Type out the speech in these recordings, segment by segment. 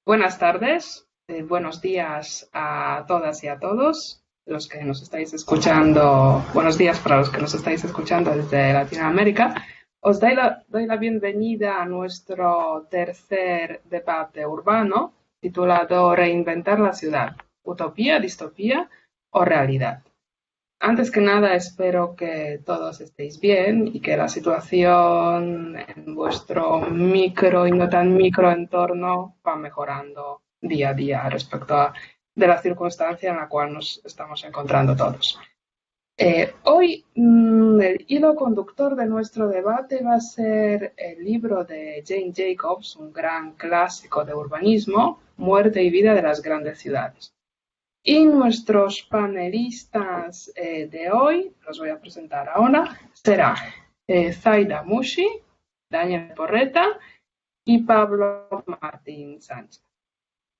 Buenas tardes, buenos días a todas y a todos los que nos estáis escuchando. Buenos días para los que nos estáis escuchando desde Latinoamérica. Os doy la bienvenida a nuestro tercer debate urbano titulado Reinventar la ciudad, utopía, distopía o realidad. Antes que nada, espero que todos estéis bien y que la situación en vuestro micro y no tan micro entorno va mejorando día a día respecto a de la circunstancia en la cual nos estamos encontrando todos. Hoy el hilo conductor de nuestro debate va a ser el libro de Jane Jacobs, un gran clásico de urbanismo, Muerte y vida de las grandes ciudades. Y nuestros panelistas de hoy, los voy a presentar ahora, será Zaida Mushi, Daniel Porreta y Pablo Martín Sánchez.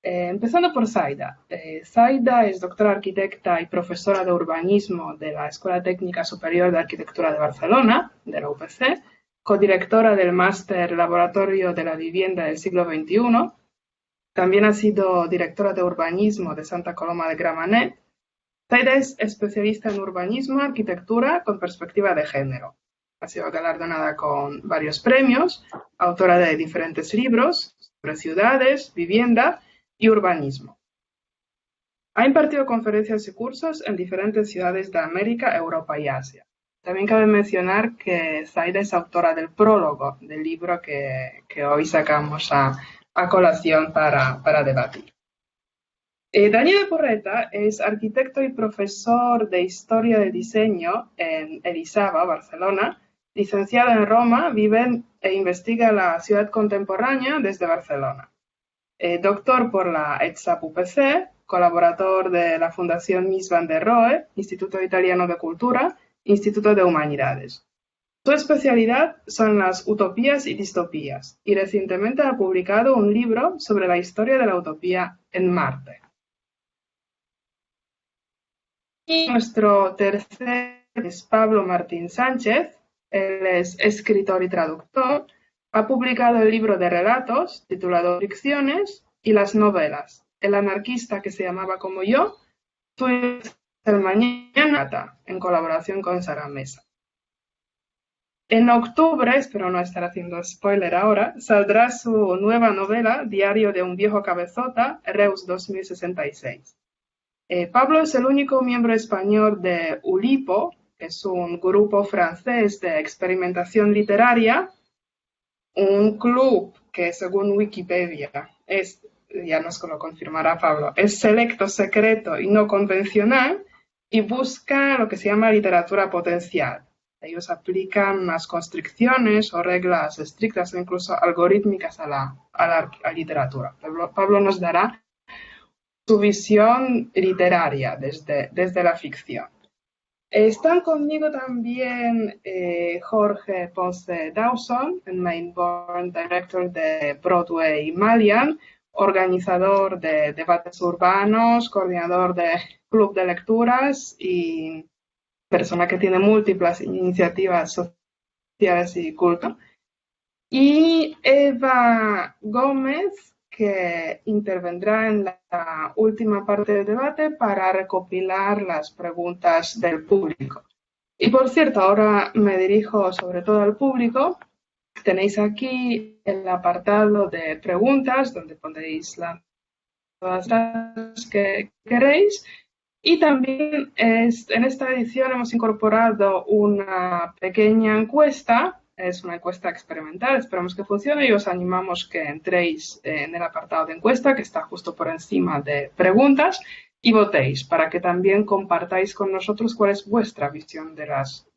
Empezando por Zaida. Zaida es doctora arquitecta y profesora de urbanismo de la Escuela Técnica Superior de Arquitectura de Barcelona, de la UPC, codirectora del máster Laboratorio de la Vivienda del siglo XXI. También ha sido directora de urbanismo de Santa Coloma de Gramenet. Zaida es especialista en urbanismo, arquitectura con perspectiva de género. Ha sido galardonada con varios premios, autora de diferentes libros sobre ciudades, vivienda y urbanismo. Ha impartido conferencias y cursos en diferentes ciudades de América, Europa y Asia. También cabe mencionar que Zaida es autora del prólogo del libro que hoy sacamos a colación para debatir. Daniel Porreta es arquitecto y profesor de Historia del Diseño en Elisava, Barcelona. Licenciado en Roma, vive e investiga la ciudad contemporánea desde Barcelona. Doctor por la ETSAP UPC, colaborador de la Fundación Mies van der Rohe, Instituto Italiano de Cultura, Instituto de Humanidades. Su especialidad son las utopías y distopías, y recientemente ha publicado un libro sobre la historia de la utopía en Marte. Y nuestro tercer es Pablo Martín Sánchez. Él es escritor y traductor. Ha publicado el libro de relatos titulado Fricciones y las novelas El anarquista que se llamaba como yo, Tú el mañana, en colaboración con Sara Mesa. En octubre, espero no estar haciendo spoiler ahora, saldrá su nueva novela, Diario de un viejo cabezota, Reus 2066. Pablo es el único miembro español de Ulipo, que es un grupo francés de experimentación literaria, un club que según Wikipedia es, ya nos lo confirmará Pablo, es selecto, secreto y no convencional y busca lo que se llama literatura potencial. Ellos aplican unas constricciones o reglas estrictas o incluso algorítmicas a la literatura. Pablo nos dará su visión literaria desde la ficción. Están conmigo también Jorge Ponce Dawson, el Mainborn Director de Broadway Malian, organizador de debates urbanos, coordinador de club de lecturas y persona que tiene múltiples iniciativas sociales y culto. Y Eva Gómez, que intervendrá en la última parte del debate para recopilar las preguntas del público. Y por cierto, ahora me dirijo sobre todo al público. Tenéis aquí el apartado de preguntas donde podéis lanzar todas las que queréis. Y también en esta edición hemos incorporado una pequeña encuesta. Es una encuesta experimental, esperamos que funcione y os animamos que entréis en el apartado de encuesta que está justo por encima de preguntas y votéis para que también compartáis con nosotros cuál es vuestra visión de las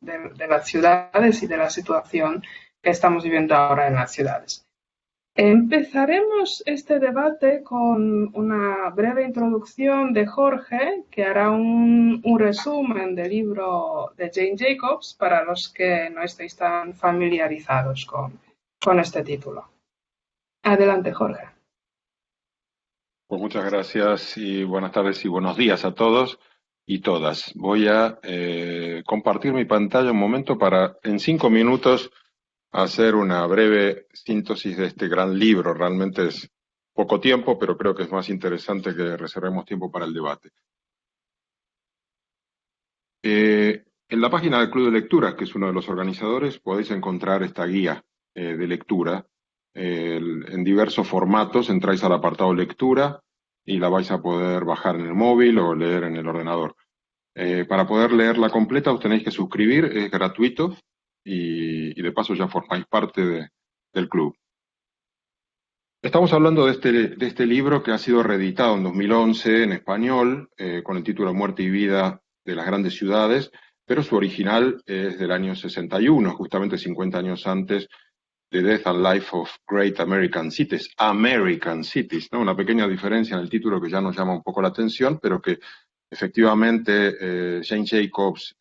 ciudades y de la situación que estamos viviendo ahora en las ciudades. Empezaremos este debate con una breve introducción de Jorge, que hará un resumen del libro de Jane Jacobs para los que no estéis tan familiarizados con este título. Adelante, Jorge. Pues muchas gracias y buenas tardes y buenos días a todos y todas. Voy a compartir mi pantalla un momento para, en 5 minutos, hacer una breve síntesis de este gran libro. Realmente es poco tiempo, pero creo que es más interesante que reservemos tiempo para el debate. En la página del Club de Lecturas, que es uno de los organizadores, podéis encontrar esta guía de lectura en diversos formatos. Entráis al apartado lectura y la vais a poder bajar en el móvil o leer en el ordenador. Para poder leerla completa os tenéis que suscribir, es gratuito y de paso ya formáis parte del club. Estamos hablando de este libro que ha sido reeditado en 2011 en español con el título Muerte y Vida de las Grandes Ciudades, pero su original es del año 61, justamente 50 años antes de Death and Life of Great American Cities, ¿no? Una pequeña diferencia en el título que ya nos llama un poco la atención, pero que efectivamente Jane Jacobs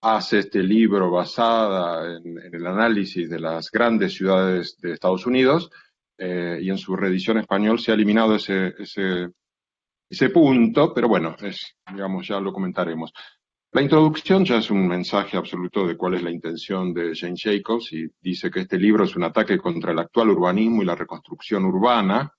hace este libro basada en el análisis de las grandes ciudades de Estados Unidos, y en su reedición español se ha eliminado ese punto, pero bueno, digamos, ya lo comentaremos. La introducción ya es un mensaje absoluto de cuál es la intención de Jane Jacobs y dice que este libro es un ataque contra el actual urbanismo y la reconstrucción urbana.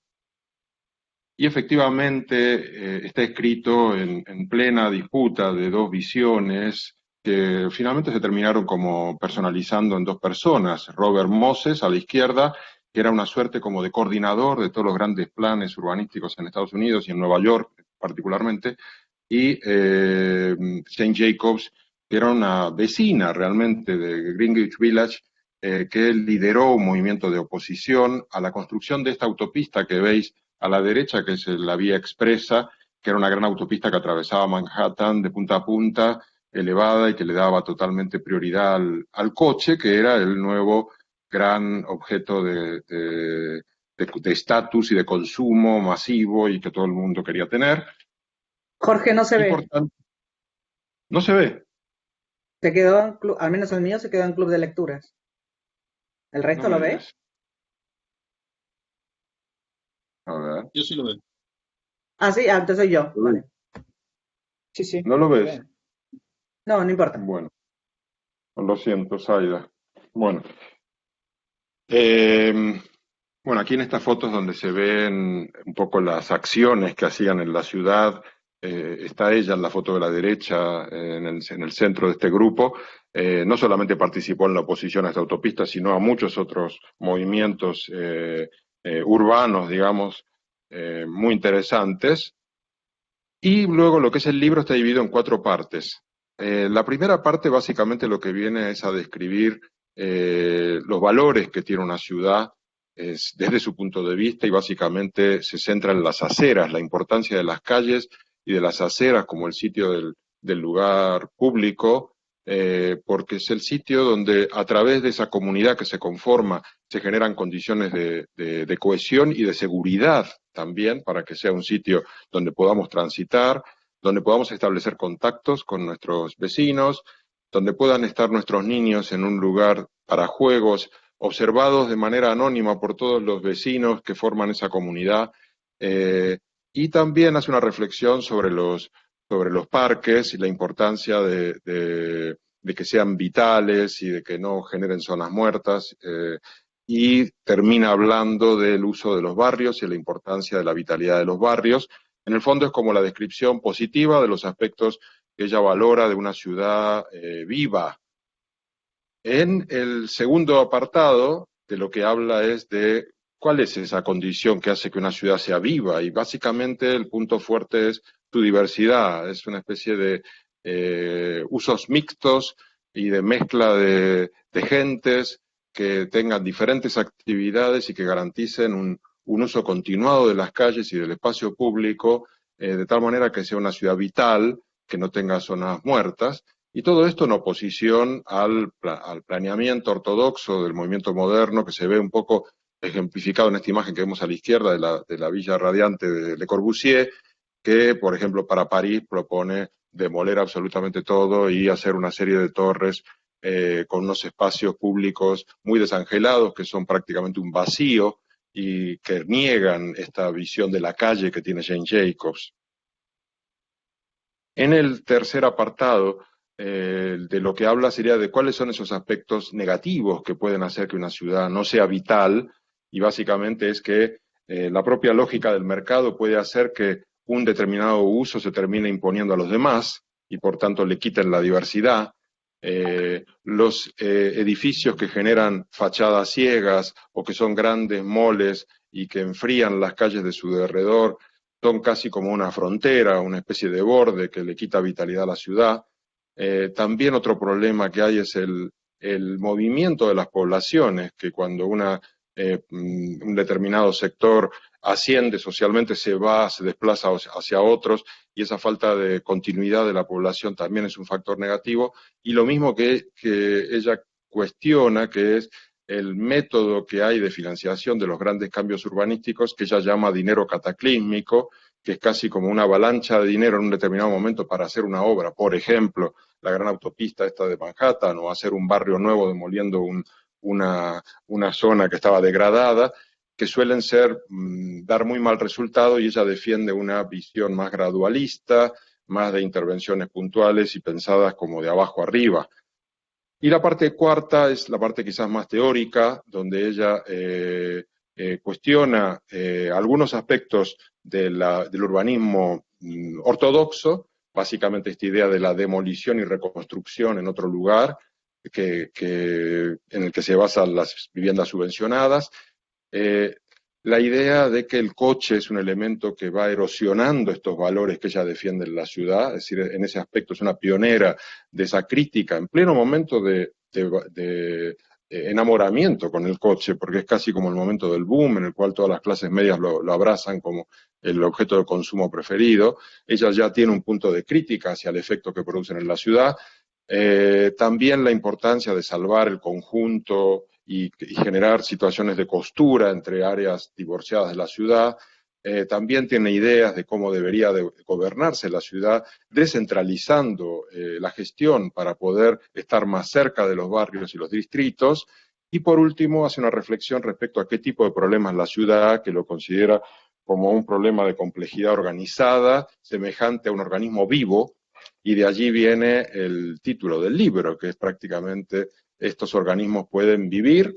Y efectivamente está escrito en plena disputa de dos visiones que finalmente se terminaron como personalizando en dos personas. Robert Moses a la izquierda, que era una suerte como de coordinador de todos los grandes planes urbanísticos en Estados Unidos y en Nueva York particularmente, y Jane Jacobs, que era una vecina realmente de Greenwich Village, que lideró un movimiento de oposición a la construcción de esta autopista que veis a la derecha, que es la vía expresa, que era una gran autopista que atravesaba Manhattan de punta a punta, elevada y que le daba totalmente prioridad al coche, que era el nuevo gran objeto de estatus y de consumo masivo y que todo el mundo quería tener. Jorge, no se Y por ve. tanto, no se ve. Se quedó en al menos el mío se quedó en club de lecturas. ¿El No resto me lo ve? digas. A ver. Yo sí lo veo. Ah, sí, entonces soy yo. Vale. Sí, sí. ¿No lo ves? No, no importa. Bueno, lo siento, Zaida. Bueno. Bueno, aquí en estas fotos donde se ven un poco las acciones que hacían en la ciudad, está ella en la foto de la derecha, en el centro de este grupo. No solamente participó en la oposición a esta autopista, sino a muchos otros movimientos urbanos, digamos, muy interesantes. Y luego lo que es el libro está dividido en cuatro partes. La primera parte básicamente lo que viene es a describir los valores que tiene una ciudad desde su punto de vista y básicamente se centra en las aceras, la importancia de las calles y de las aceras como el sitio del lugar público, porque es el sitio donde a través de esa comunidad que se conforma se generan condiciones de cohesión y de seguridad también para que sea un sitio donde podamos transitar, donde podamos establecer contactos con nuestros vecinos, donde puedan estar nuestros niños en un lugar para juegos, observados de manera anónima por todos los vecinos que forman esa comunidad, y también hace una reflexión sobre los parques y la importancia de que sean vitales y de que no generen zonas muertas, y termina hablando del uso de los barrios y la importancia de la vitalidad de los barrios. En el fondo es como la descripción positiva de los aspectos que ella valora de una ciudad viva. En el segundo apartado, de lo que habla es de cuál es esa condición que hace que una ciudad sea viva, y básicamente el punto fuerte es su diversidad, es una especie de usos mixtos y de mezcla de gentes que tengan diferentes actividades y que garanticen un uso continuado de las calles y del espacio público, de tal manera que sea una ciudad vital, que no tenga zonas muertas. Y todo esto en oposición al planeamiento ortodoxo del movimiento moderno, que se ve un poco ejemplificado en esta imagen que vemos a la izquierda de la Villa Radiante de Le Corbusier, que, por ejemplo, para París propone demoler absolutamente todo y hacer una serie de torres con unos espacios públicos muy desangelados, que son prácticamente un vacío y que niegan esta visión de la calle que tiene Jane Jacobs. En el tercer apartado, de lo que habla sería de cuáles son esos aspectos negativos que pueden hacer que una ciudad no sea vital, y básicamente es que La propia lógica del mercado puede hacer que un determinado uso se termine imponiendo a los demás y por tanto le quiten la diversidad. Los edificios que generan fachadas ciegas o que son grandes moles y que enfrían las calles de su derredor son casi como una frontera, una especie de borde que le quita vitalidad a la ciudad. También otro problema que hay es el movimiento de las poblaciones, que cuando un determinado sector asciende socialmente se desplaza hacia otros, y esa falta de continuidad de la población también es un factor negativo. Y lo mismo que ella cuestiona, que es el método que hay de financiación de los grandes cambios urbanísticos, que ella llama dinero cataclísmico, que es casi como una avalancha de dinero en un determinado momento para hacer una obra. Por ejemplo, la gran autopista esta de Manhattan, o hacer un barrio nuevo demoliendo una zona que estaba degradada, que suelen dar muy mal resultado, y ella defiende una visión más gradualista, más de intervenciones puntuales y pensadas como de abajo arriba. Y la parte cuarta es la parte quizás más teórica, donde ella cuestiona algunos aspectos del urbanismo ortodoxo, básicamente esta idea de la demolición y reconstrucción en otro lugar, en el que se basan las viviendas subvencionadas. La idea de que el coche es un elemento que va erosionando estos valores que ella defiende en la ciudad, es decir, en ese aspecto es una pionera de esa crítica en pleno momento de enamoramiento con el coche, porque es casi como el momento del boom en el cual todas las clases medias lo abrazan como el objeto de consumo preferido. Ella ya tiene un punto de crítica hacia el efecto que producen en la ciudad. También la importancia de salvar el conjunto y generar situaciones de costura entre áreas divorciadas de la ciudad. También tiene ideas de cómo debería de gobernarse la ciudad, descentralizando la gestión para poder estar más cerca de los barrios y los distritos. Y por último, hace una reflexión respecto a qué tipo de problemas la ciudad, que lo considera como un problema de complejidad organizada, semejante a un organismo vivo, y de allí viene el título del libro, que es prácticamente: estos organismos pueden vivir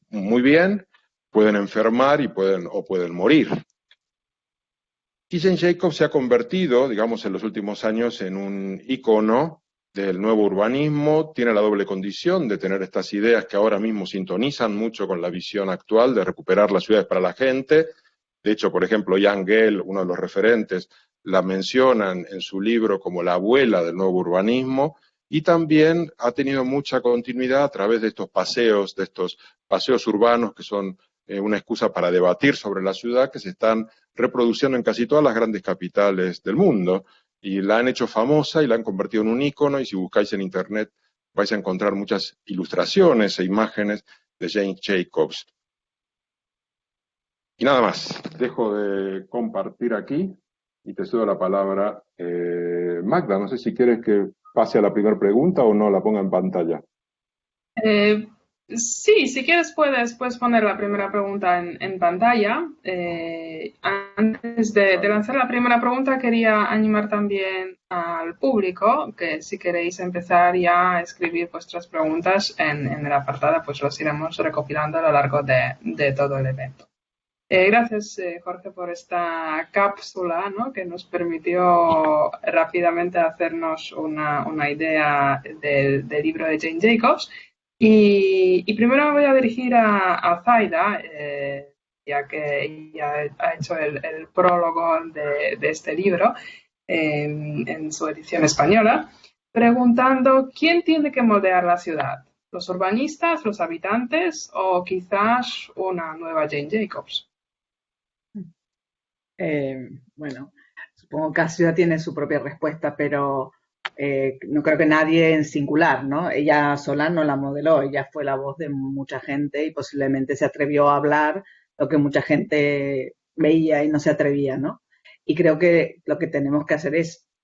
muy bien, pueden enfermar y pueden morir. Y Jane Jacobs se ha convertido, digamos, en los últimos años en un ícono del nuevo urbanismo. Tiene la doble condición de tener estas ideas que ahora mismo sintonizan mucho con la visión actual de recuperar las ciudades para la gente. De hecho, por ejemplo, Jan Gehl, uno de los referentes, la mencionan en su libro como la abuela del nuevo urbanismo, y también ha tenido mucha continuidad a través de estos paseos urbanos que son una excusa para debatir sobre la ciudad, que se están reproduciendo en casi todas las grandes capitales del mundo, y la han hecho famosa y la han convertido en un ícono, y si buscáis en internet vais a encontrar muchas ilustraciones e imágenes de Jane Jacobs. Y nada más, dejo de compartir aquí y te cedo la palabra. Magda, no sé si quieres que pase a la primera pregunta o no la ponga en pantalla. Sí, si quieres puedes poner la primera pregunta en pantalla. Antes de lanzar la primera pregunta, quería animar también al público que si queréis empezar ya a escribir vuestras preguntas en el apartado, pues los iremos recopilando a lo largo de todo el evento. Gracias, Jorge, por esta cápsula, ¿no?, que nos permitió rápidamente hacernos una idea del libro de Jane Jacobs. Y primero me voy a dirigir a Zaida, ya que ella ha hecho el prólogo de este libro en su edición española, preguntando quién tiene que moldear la ciudad, los urbanistas, los habitantes o quizás una nueva Jane Jacobs. Bueno, supongo que cada ciudad tiene su propia respuesta, pero no creo que nadie en singular, ¿no? Ella sola no la modeló, ella fue la voz de mucha gente y posiblemente se atrevió a hablar lo que mucha gente veía y no se atrevía, ¿no? Y creo que lo que tenemos que hacer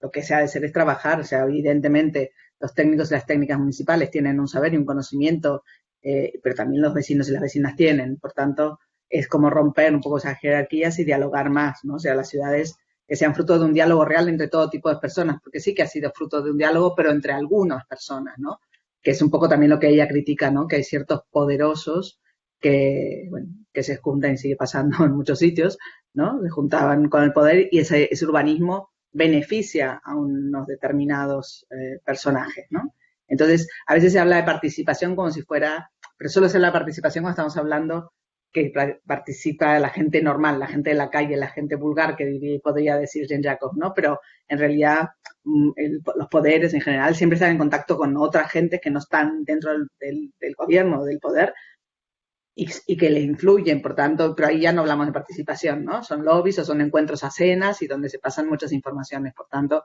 lo que se ha de hacer es trabajar, o sea, evidentemente los técnicos y las técnicas municipales tienen un saber y un conocimiento, pero también los vecinos y las vecinas tienen, por tanto, es como romper un poco esas jerarquías y dialogar más, ¿no? O sea, las ciudades que sean fruto de un diálogo real entre todo tipo de personas, porque sí que ha sido fruto de un diálogo, pero entre algunas personas, ¿no? Que es un poco también lo que ella critica, ¿no? Que hay ciertos poderosos que que se juntan y sigue pasando en muchos sitios, ¿no? Se juntaban con el poder y ese urbanismo beneficia a unos determinados personajes, ¿no? Entonces, a veces se habla de participación como si fuera, pero solo se habla de participación cuando estamos hablando que participa la gente normal, la gente de la calle, la gente vulgar, que podría decir Jean Jacobs, ¿no? Pero en realidad los poderes en general siempre están en contacto con otra gente que no están dentro del gobierno, del poder, y que le influyen, por tanto, pero ahí ya no hablamos de participación, ¿no? Son lobbies o son encuentros a cenas y donde se pasan muchas informaciones. Por tanto,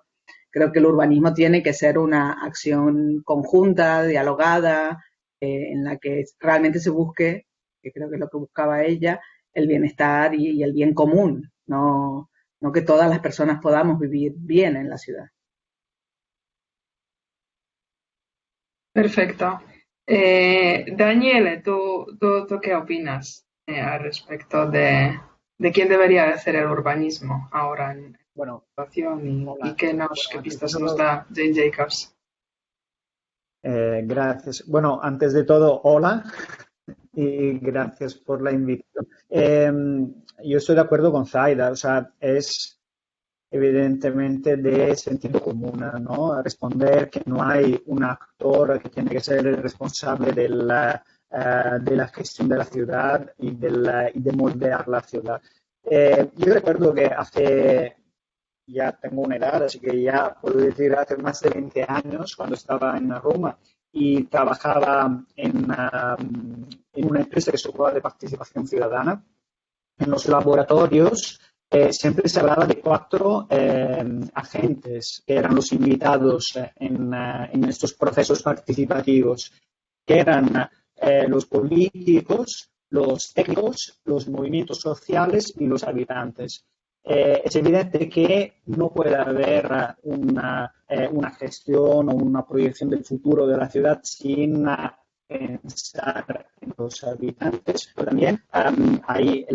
creo que el urbanismo tiene que ser una acción conjunta, dialogada, en la que realmente se busque, que creo que es lo que buscaba ella, el bienestar y el bien común, no que todas las personas podamos vivir bien en la ciudad. Perfecto. Daniele, ¿tú qué opinas al respecto de quién debería hacer el urbanismo ahora en Bueno, la situación y hola. qué Bueno, pistas nos da Jane Jacobs? gracias. Bueno, antes de todo, hola y gracias por la invitación. Yo estoy de acuerdo con Zaida, o sea, es evidentemente de sentido común, ¿no? Responder que no hay un actor que tiene que ser el responsable de la gestión de la ciudad y de moldear la ciudad. Yo recuerdo que ya tengo una edad, así que ya puedo decir, hace más de 20 años, cuando estaba en Roma y trabajaba en una empresa que se ocupaba de participación ciudadana, en los laboratorios siempre se hablaba de 4 agentes que eran los invitados en estos procesos participativos, que eran los políticos, los técnicos, los movimientos sociales y los habitantes. Es evidente que no puede haber una gestión o una proyección del futuro de la ciudad sin pensar en los habitantes, pero también ahí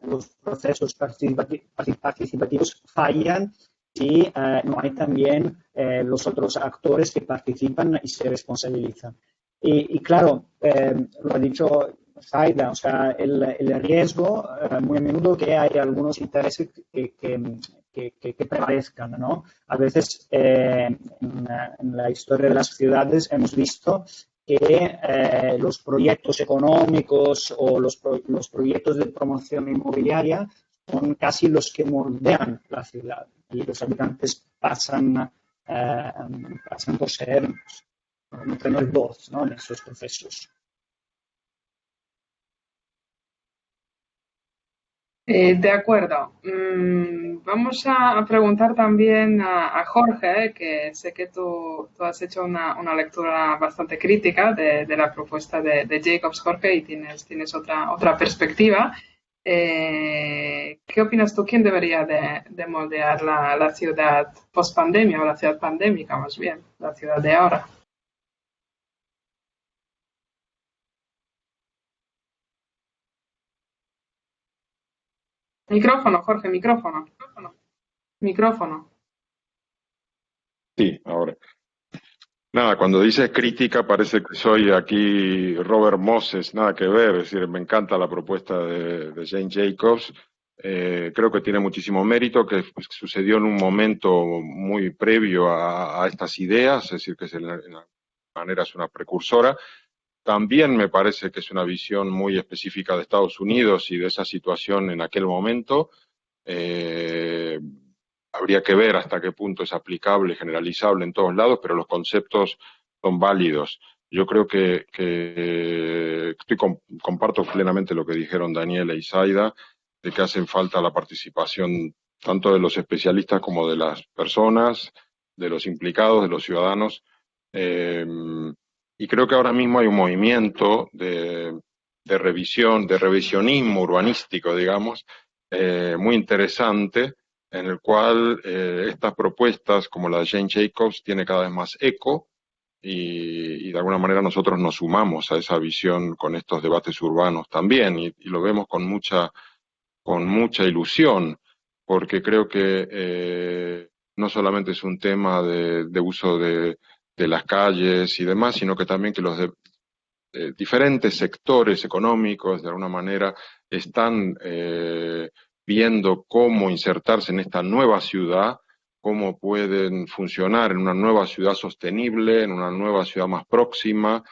los procesos participativos fallan si no hay también los otros actores que participan y se responsabilizan. Y claro, lo ha dicho Zaida, o sea, el riesgo muy a menudo que hay algunos intereses que prevalezcan, ¿no? A veces en la historia de las ciudades hemos visto que los proyectos económicos o los proyectos de promoción inmobiliaria son casi los que moldean la ciudad y los habitantes pasan por ser no tener voz, ¿no? En esos procesos. De acuerdo. Vamos a preguntar también a Jorge, que sé que tú has hecho una lectura bastante crítica de la propuesta de Jacobs, Jorge, y tienes otra perspectiva. ¿Qué opinas tú? ¿Quién debería de moldear la ciudad post-pandemia o la ciudad pandémica, más bien, la ciudad de ahora? Micrófono, Jorge, micrófono. Micrófono. Sí, ahora. Nada, cuando dices crítica parece que soy aquí Robert Moses, nada que ver, es decir, me encanta la propuesta de Jane Jacobs, creo que tiene muchísimo mérito, que sucedió en un momento muy previo a estas ideas, es decir, que en alguna manera es una precursora. También me parece que es una visión muy específica de Estados Unidos y de esa situación en aquel momento. Habría que ver hasta qué punto es aplicable, generalizable en todos lados, pero los conceptos son válidos. Yo creo que comparto plenamente lo que dijeron Daniela y Zaida, de que hacen falta la participación tanto de los especialistas como de las personas, de los implicados, de los ciudadanos. Y creo que ahora mismo hay un movimiento de revisión, de revisionismo urbanístico, digamos, muy interesante, en el cual estas propuestas, como la de Jane Jacobs, tiene cada vez más eco y de alguna manera nosotros nos sumamos a esa visión con estos debates urbanos también y lo vemos con mucha ilusión, porque creo que no solamente es un tema de uso de las calles y demás, sino que también que los diferentes sectores económicos, de alguna manera, están viendo cómo insertarse en esta nueva ciudad, cómo pueden funcionar en una nueva ciudad sostenible, en una nueva ciudad más próxima.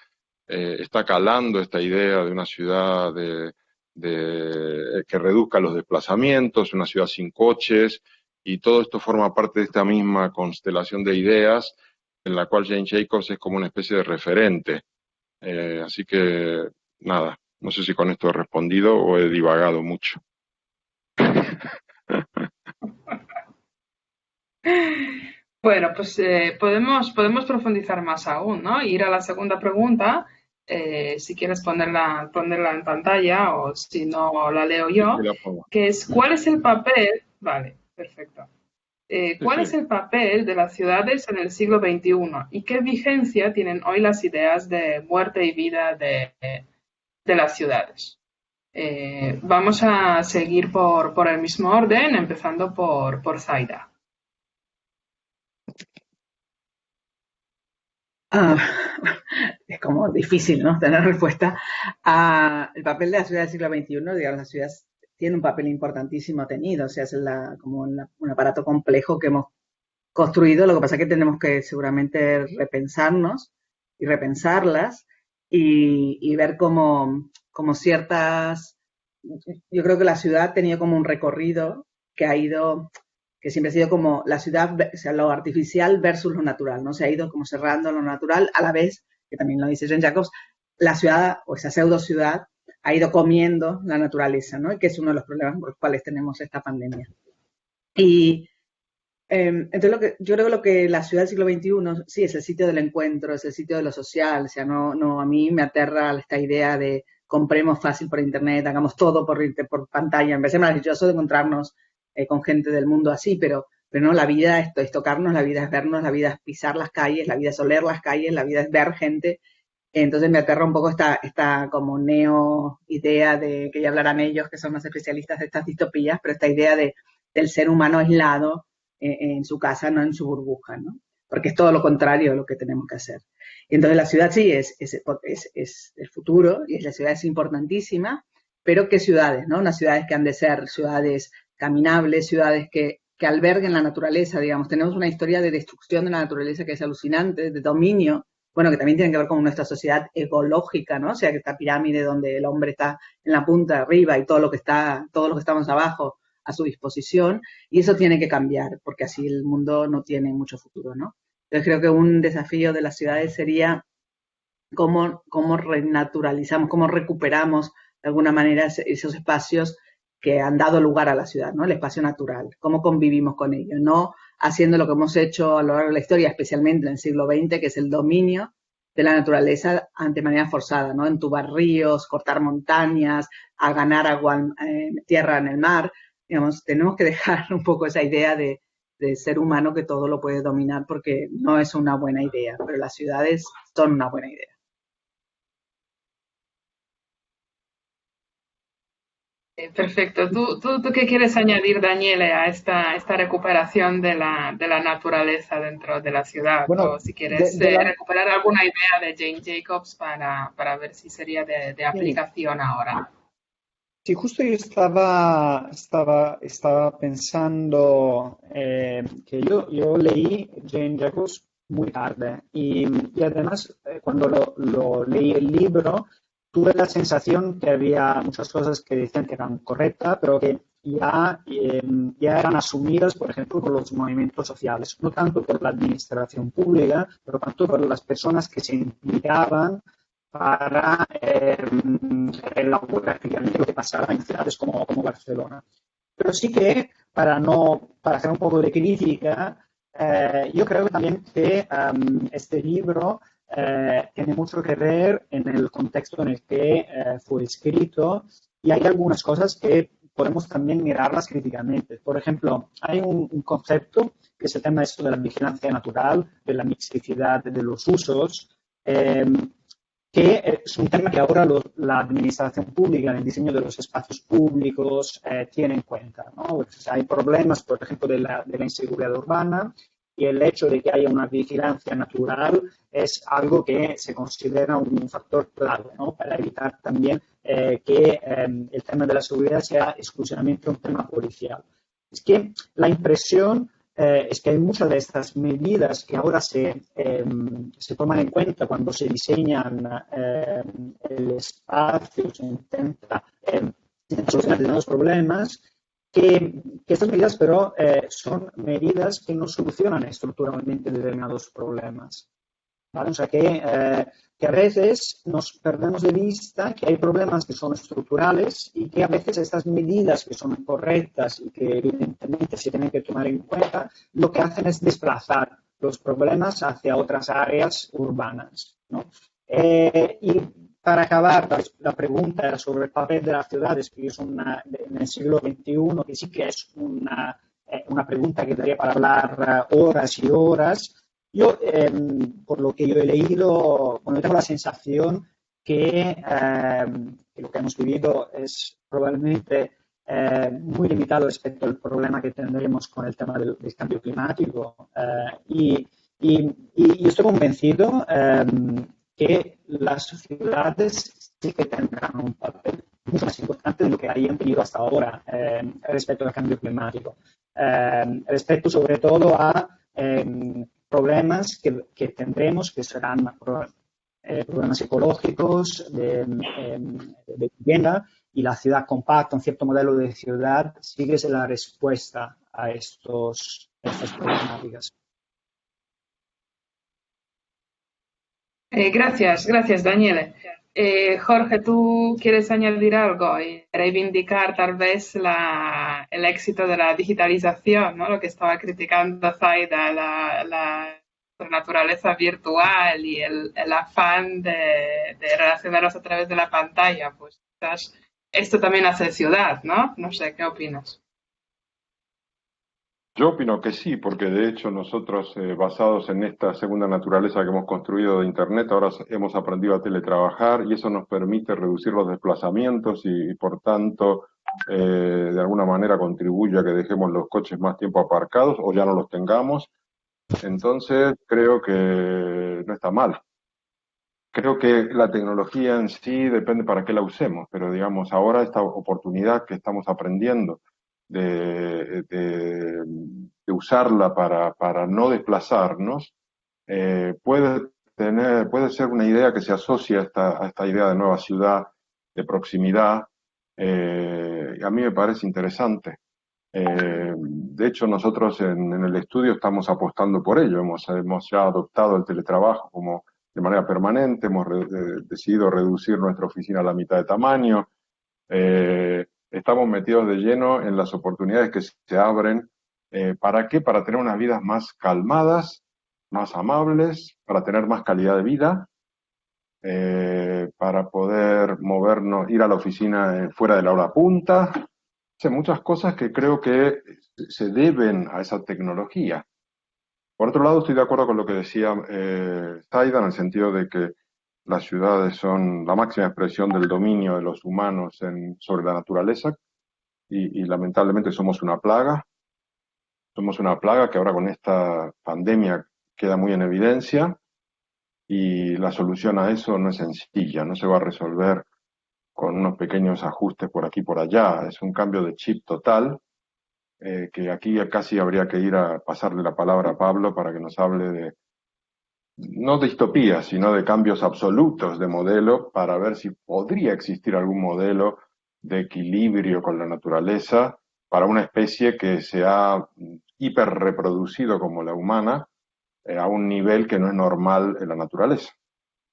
Está calando esta idea de una ciudad que reduzca los desplazamientos, una ciudad sin coches, y todo esto forma parte de esta misma constelación de ideas en la cual Jane Jacobs es como una especie de referente. Así que, nada, no sé si con esto he respondido o he divagado mucho. Bueno, pues podemos profundizar más aún, ¿no? Ir a la segunda pregunta, si quieres ponerla en pantalla o si no la leo yo, que es ¿cuál es el papel? Vale, perfecto. ¿Cuál es el papel de las ciudades en el siglo XXI y qué vigencia tienen hoy las ideas de muerte y vida de las ciudades? Vamos a seguir por el mismo orden, empezando por Zaida. Es como difícil, ¿no?, tener respuesta. El papel de la ciudad del siglo XXI, digamos, la ciudad tiene un papel importantísimo tenido, o sea, es como un aparato complejo que hemos construido. Lo que pasa es que tenemos que seguramente repensarnos y repensarlas y ver cómo ciertas... Yo creo que la ciudad ha tenido como un recorrido que siempre ha sido como la ciudad, o sea, lo artificial versus lo natural, ¿no? Se ha ido como cerrando lo natural, a la vez, que también lo dice Jane Jacobs, la ciudad o esa pseudo ciudad ha ido comiendo la naturaleza, ¿no? Y que es uno de los problemas por los cuales tenemos esta pandemia. Y entonces yo creo que lo que la ciudad del siglo XXI sí es el sitio del encuentro, es el sitio de lo social. O sea, no, a mí me aterra esta idea de compremos fácil por internet, hagamos todo por pantalla. Me parece maravilloso de encontrarnos con gente del mundo así, pero no, la vida es tocarnos, la vida es vernos, la vida es pisar las calles, la vida es oler las calles, la vida es ver gente. Entonces me aterra un poco esta como neo idea de que ya hablarán ellos, que son más especialistas de estas distopías, pero esta idea del ser humano aislado en su casa, no en su burbuja, ¿no? Porque es todo lo contrario a lo que tenemos que hacer. Y entonces la ciudad sí es el futuro, y la ciudad es importantísima, pero ¿qué ciudades, no? Unas ciudades que han de ser ciudades caminables, ciudades que alberguen la naturaleza, digamos. Tenemos una historia de destrucción de la naturaleza que es alucinante, de dominio, bueno, que también tiene que ver con nuestra sociedad ecológica, ¿no? O sea, que esta pirámide donde el hombre está en la punta de arriba y todos los que estamos abajo a su disposición, y eso tiene que cambiar, porque así el mundo no tiene mucho futuro, ¿no? Entonces creo que un desafío de las ciudades sería cómo renaturalizamos, cómo recuperamos de alguna manera esos espacios que han dado lugar a la ciudad, ¿no? El espacio natural, cómo convivimos con ello, no haciendo lo que hemos hecho a lo largo de la historia, especialmente en el siglo XX, que es el dominio de la naturaleza de manera forzada, ¿no? Entubar ríos, cortar montañas, a ganar agua, tierra en el mar. Digamos, tenemos que dejar un poco esa idea de ser humano que todo lo puede dominar, porque no es una buena idea, pero las ciudades son una buena idea. Perfecto. ¿Tú qué quieres añadir, Daniele, a esta recuperación de la naturaleza dentro de la ciudad? Bueno, o si quieres recuperar alguna idea de Jane Jacobs para ver si sería de aplicación ahora. Sí, justo yo estaba pensando que yo leí Jane Jacobs muy tarde y además cuando lo leí el libro tuve la sensación que había muchas cosas que decían que eran correctas, pero que ya eran asumidas, por ejemplo, por los movimientos sociales, no tanto por la administración pública, pero tanto por las personas que se implicaban para elaborar lo que pasaba en ciudades como Barcelona. Pero sí que, para hacer un poco de crítica, yo creo también que este libro tiene mucho que ver en el contexto en el que fue escrito, y hay algunas cosas que podemos también mirarlas críticamente. Por ejemplo, hay un concepto que es el tema de la vigilancia natural, de la mixticidad de los usos, que es un tema que ahora la administración pública en el diseño de los espacios públicos tiene en cuenta, ¿no? Pues hay problemas, por ejemplo, de la inseguridad urbana, y el hecho de que haya una vigilancia natural es algo que se considera un factor clave, ¿no? Para evitar también que el tema de la seguridad sea exclusivamente un tema policial. Es que la impresión es que hay muchas de estas medidas que ahora se toman en cuenta cuando se diseñan el espacio, se intenta solucionar determinados problemas, que estas medidas, pero, son medidas que no solucionan estructuralmente determinados problemas. ¿Vale? O sea que a veces nos perdemos de vista que hay problemas que son estructurales y que a veces estas medidas que son correctas y que evidentemente se tienen que tomar en cuenta, lo que hacen es desplazar los problemas hacia otras áreas urbanas, ¿no? Y para acabar, la pregunta era sobre el papel de las ciudades, que es en el siglo XXI, que sí que es una pregunta que daría para hablar horas y horas. Yo, por lo que yo he leído, bueno, tengo la sensación que lo que hemos vivido es probablemente muy limitado respecto al problema que tendremos con el tema del cambio climático. Y yo estoy convencido que las ciudades sí que tendrán un papel mucho más importante de lo que hayan tenido hasta ahora respecto al cambio climático. Respecto sobre todo a problemas que tendremos, que serán problemas ecológicos, de vivienda, y la ciudad compacta, un cierto modelo de ciudad, sigue la respuesta a estas problemáticas. Gracias, Daniele. Jorge, ¿tú quieres añadir algo y reivindicar tal vez el éxito de la digitalización, ¿no? Lo que estaba criticando Zaida, la naturaleza virtual y el afán de relacionarnos a través de la pantalla? Pues quizás esto también hace ciudad, ¿no? No sé, ¿qué opinas? Yo opino que sí, porque de hecho nosotros, basados en esta segunda naturaleza que hemos construido de Internet, ahora hemos aprendido a teletrabajar y eso nos permite reducir los desplazamientos y por tanto, de alguna manera contribuye a que dejemos los coches más tiempo aparcados o ya no los tengamos. Entonces, creo que no está mal. Creo que la tecnología en sí depende para qué la usemos, pero digamos, ahora esta oportunidad que estamos aprendiendo de usarla para no desplazarnos, puede ser una idea que se asocia a esta idea de nueva ciudad, de proximidad, a mí me parece interesante. De hecho, nosotros en el estudio estamos apostando por ello, hemos ya adoptado el teletrabajo como de manera permanente, hemos decidido reducir nuestra oficina a la mitad de tamaño, estamos metidos de lleno en las oportunidades que se abren. ¿Para qué? Para tener unas vidas más calmadas, más amables, para tener más calidad de vida, para poder movernos, ir a la oficina fuera de la hora punta. Muchas cosas que creo que se deben a esa tecnología. Por otro lado, estoy de acuerdo con lo que decía Zaida, en el sentido de que las ciudades son la máxima expresión del dominio de los humanos sobre la naturaleza y lamentablemente somos una plaga. Somos una plaga que ahora con esta pandemia queda muy en evidencia y la solución a eso no es sencilla, no se va a resolver con unos pequeños ajustes por aquí y por allá. Es un cambio de chip total, que aquí casi habría que ir a pasarle la palabra a Pablo para que nos hable de, no de distopías, sino de cambios absolutos de modelo, para ver si podría existir algún modelo de equilibrio con la naturaleza para una especie que se ha hiperreproducido como la humana, a un nivel que no es normal en la naturaleza.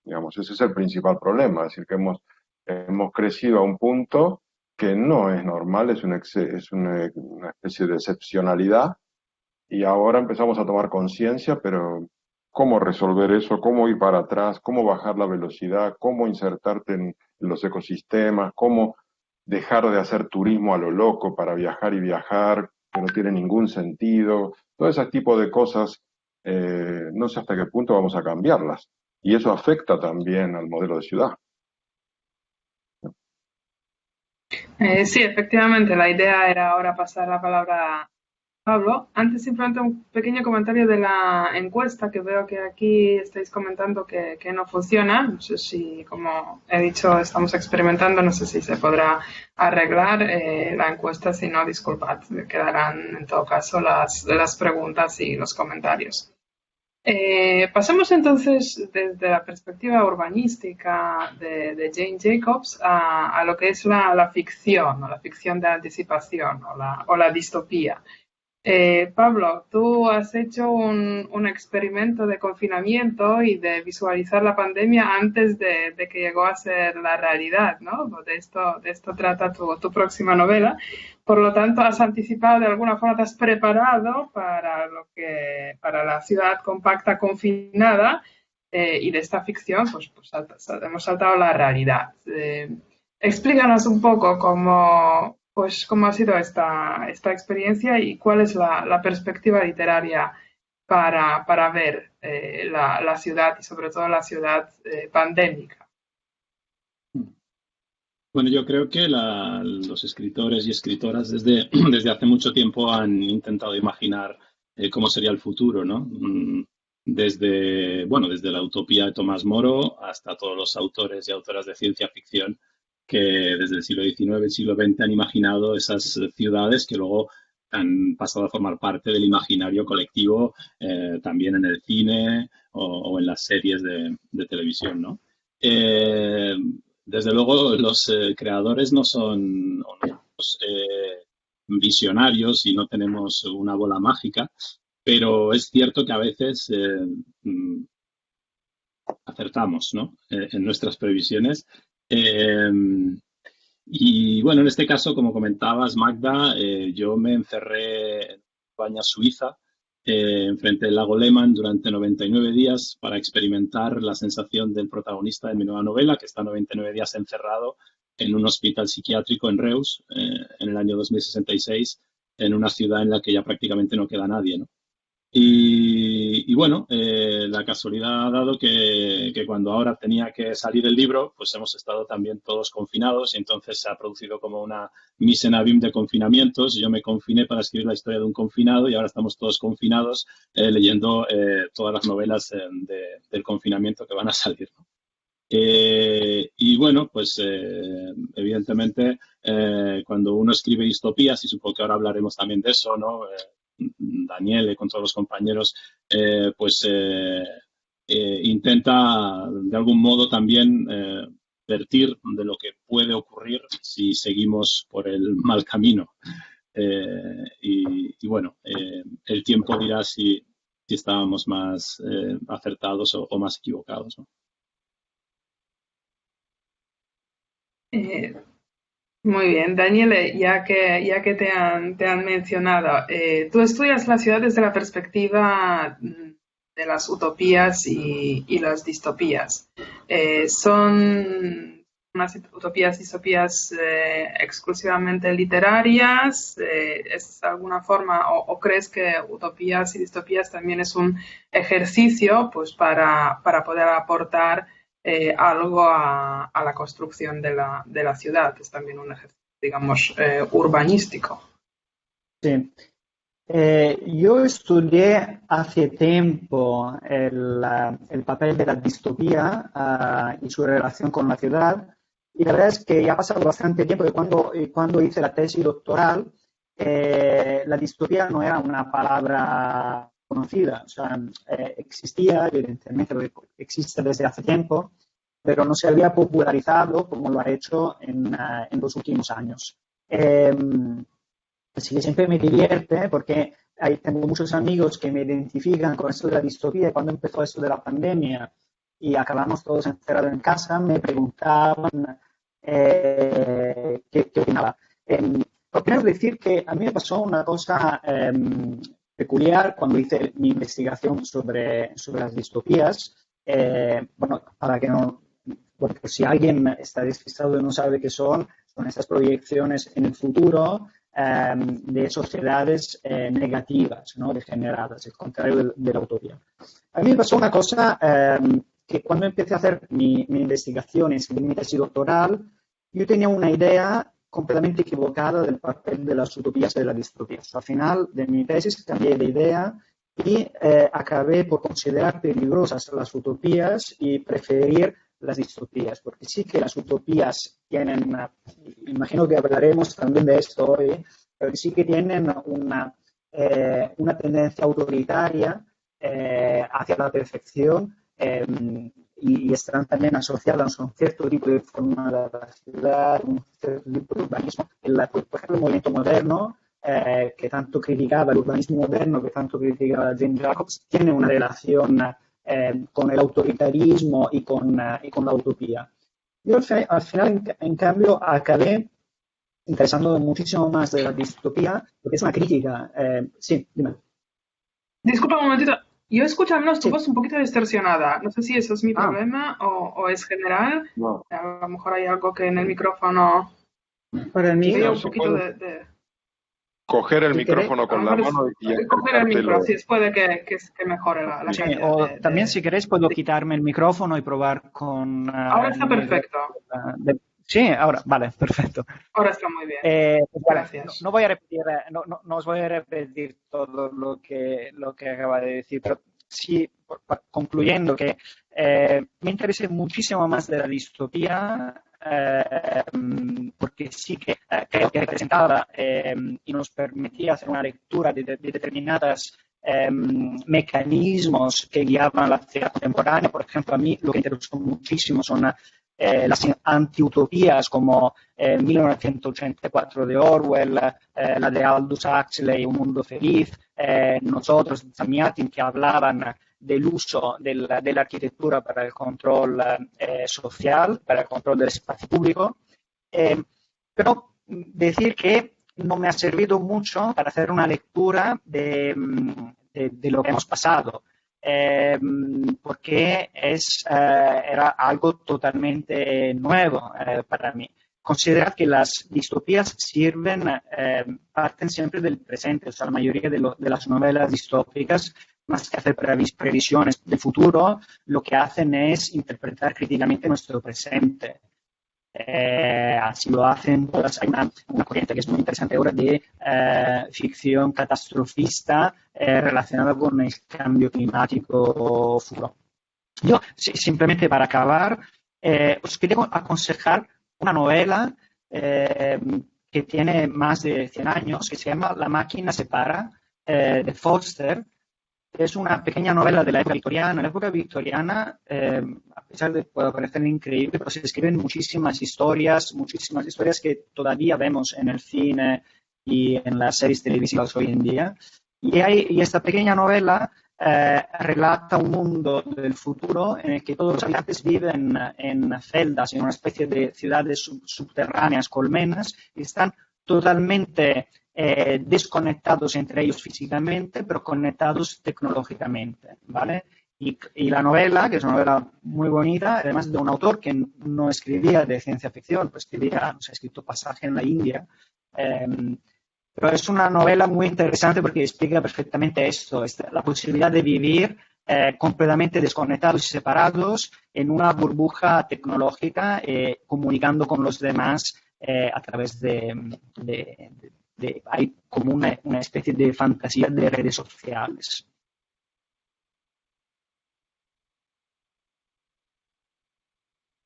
Digamos, ese es el principal problema, es decir, que hemos crecido a un punto que no es normal, es una especie de excepcionalidad, y ahora empezamos a tomar conciencia, pero ¿cómo resolver eso? ¿Cómo ir para atrás? ¿Cómo bajar la velocidad? ¿Cómo insertarte en los ecosistemas? ¿Cómo dejar de hacer turismo a lo loco para viajar y viajar, que no tiene ningún sentido? Todo ese tipo de cosas, no sé hasta qué punto vamos a cambiarlas. Y eso afecta también al modelo de ciudad. Sí, efectivamente, la idea era ahora pasar la palabra Pablo. Antes simplemente un pequeño comentario de la encuesta, que veo que aquí estáis comentando que no funciona. No sé si, como he dicho, estamos experimentando, no sé si se podrá arreglar la encuesta. Si no, disculpad, quedarán en todo caso las preguntas y los comentarios. Pasemos entonces desde la perspectiva urbanística de Jane Jacobs a lo que es la ficción, o la ficción de anticipación, o la distopía. Pablo, tú has hecho un experimento de confinamiento y de visualizar la pandemia antes de que llegó a ser la realidad, ¿no? De esto trata tu próxima novela. Por lo tanto, has anticipado de alguna forma, te has preparado para la ciudad compacta confinada, y de esta ficción, pues hemos saltado a la realidad. Explícanos un poco cómo ha sido esta experiencia y cuál es la perspectiva literaria para ver la ciudad y sobre todo la ciudad pandémica. Bueno, yo creo que los escritores y escritoras desde hace mucho tiempo han intentado imaginar cómo sería el futuro, ¿no? Desde la utopía de Tomás Moro hasta todos los autores y autoras de ciencia ficción que desde el siglo XIX, el siglo XX han imaginado esas ciudades que luego han pasado a formar parte del imaginario colectivo, también en el cine o en las series de televisión, ¿no? Desde luego, los creadores no son visionarios y no tenemos una bola mágica, pero es cierto que a veces acertamos, ¿no? En nuestras previsiones. Y bueno, en este caso, como comentabas, Magda, yo me encerré en España, Suiza, enfrente del lago Lehmann durante 99 días para experimentar la sensación del protagonista de mi nueva novela, que está 99 días encerrado en un hospital psiquiátrico en Reus, en el año 2066, en una ciudad en la que ya prácticamente no queda nadie, ¿no? Y bueno, la casualidad ha dado que cuando ahora tenía que salir el libro, pues hemos estado también todos confinados y entonces se ha producido como una mise en abîme de confinamientos. Yo me confiné para escribir la historia de un confinado y ahora estamos todos confinados leyendo todas las novelas del confinamiento que van a salir, ¿no? Y bueno, pues evidentemente cuando uno escribe distopías, y supongo que ahora hablaremos también de eso, ¿no? Daniel, con todos los compañeros, intenta de algún modo también advertir de lo que puede ocurrir si seguimos por el mal camino. Y bueno, el tiempo dirá si estábamos más acertados o más equivocados, ¿no? Muy bien, Daniel, ya que te han mencionado, tú estudias la ciudad desde la perspectiva de las utopías y las distopías. ¿Son unas utopías, distopías exclusivamente literarias? ¿Es de alguna forma, o crees que utopías y distopías también es un ejercicio pues para poder aportar algo a la construcción de la ciudad? Es también un ejercicio, digamos, urbanístico. Sí. Yo estudié hace tiempo el papel de la distopía y su relación con la ciudad, y la verdad es que ya ha pasado bastante tiempo de cuando hice la tesis doctoral. La distopía no era una palabra conocida, o sea, existía, evidentemente, existe desde hace tiempo, pero no se había popularizado como lo ha hecho en los últimos años. Así que siempre me divierte porque tengo muchos amigos que me identifican con esto de la distopía. Cuando empezó esto de la pandemia y acabamos todos encerrados en casa, me preguntaban qué opinaba. Primero decir que a mí me pasó una cosa peculiar cuando hice mi investigación sobre las distopías. Bueno, porque si alguien está despistado y no sabe qué son estas proyecciones en el futuro de sociedades negativas, ¿no? Degeneradas, el contrario de la utopía. A mí me pasó una cosa que cuando empecé a hacer mi investigación y escribir mi tesis doctoral, yo tenía una idea completamente equivocada del papel de las utopías y de las distopías. Al final de mi tesis cambié de idea y acabé por considerar peligrosas las utopías y preferir las distopías, porque sí que las utopías tienen, imagino que hablaremos también de esto hoy, pero sí que tienen una tendencia autoritaria hacia la perfección y están también asociadas a un cierto tipo de forma de la ciudad, un cierto tipo de urbanismo. Por ejemplo, el movimiento moderno, que tanto criticaba el urbanismo moderno, que tanto criticaba Jane Jacobs, tiene una relación con el autoritarismo y con la utopía. Yo al final, en cambio, acabé interesándome muchísimo más de la distopía, porque es una crítica. Sí, dime. Disculpa un momentito. Yo escucho al menos tu Sí. voz un poquito distorsionada. No sé si eso es mi problema o es general. No. A lo mejor hay algo que en el micrófono... Para mí, Veo No, un se poquito puede de... coger el Si micrófono A con lo la mejor mano y coger el micro, acercártelo. así puede que mejore la Sí, calidad. o también si queréis puedo quitarme el micrófono y probar con Ahora está el perfecto. Sí, ahora, vale, perfecto. Ahora está muy bien. Pues vale, Gracias. no voy a repetir, no os voy a repetir todo lo que acaba de decir, pero sí, concluyendo que me interesé muchísimo más de la distopía, porque sí que creo que representaba y nos permitía hacer una lectura de determinadas mecanismos que guiaban la sociedad contemporánea. Por ejemplo, a mí lo que me interesó muchísimo son las antiutopías como 1984 de Orwell, la de Aldous Huxley, Un mundo feliz, nosotros, Zamiatin, que hablaban del uso de la arquitectura para el control social, para el control del espacio público. Pero decir que no me ha servido mucho para hacer una lectura de lo que hemos pasado. Porque era algo totalmente nuevo para mí. Considerar que las distopías parten siempre del presente, o sea, la mayoría de las novelas distópicas, más que hacer previsiones del futuro, lo que hacen es interpretar críticamente nuestro presente. Así lo hacen todas. Hay una corriente que es muy interesante ahora de ficción catastrofista relacionada con el cambio climático futuro. Yo, simplemente para acabar, os quería aconsejar una novela que tiene más de 100 años, que se llama La máquina se para, de Forster. Es una pequeña novela de la época victoriana. En la época victoriana, a pesar de poder parecer increíble, pero se escriben muchísimas historias que todavía vemos en el cine y en las series televisivas hoy en día. Y esta pequeña novela relata un mundo del futuro en el que todos los habitantes viven en celdas, en una especie de ciudades subterráneas, colmenas, y están totalmente desconectados entre ellos físicamente, pero conectados tecnológicamente, ¿vale? Y la novela, que es una novela muy bonita, además de un autor que no escribía de ciencia ficción, pues escribía, ha escrito Pasaje en la India, pero es una novela muy interesante porque explica perfectamente esto, la posibilidad de vivir completamente desconectados y separados en una burbuja tecnológica, comunicando con los demás a través hay como una especie de fantasía de redes sociales.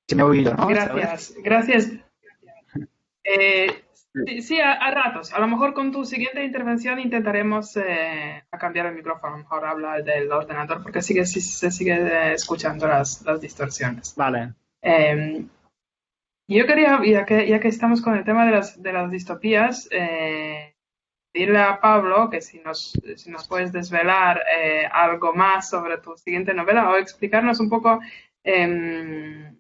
Se me ha oído, ¿no? Gracias. Sí, a ratos. A lo mejor con tu siguiente intervención intentaremos a cambiar el micrófono. A lo mejor habla del ordenador porque se sigue escuchando las distorsiones. Vale. Yo quería, ya que estamos con el tema de las distopías, pedirle a Pablo que si nos puedes desvelar algo más sobre tu siguiente novela o explicarnos un poco el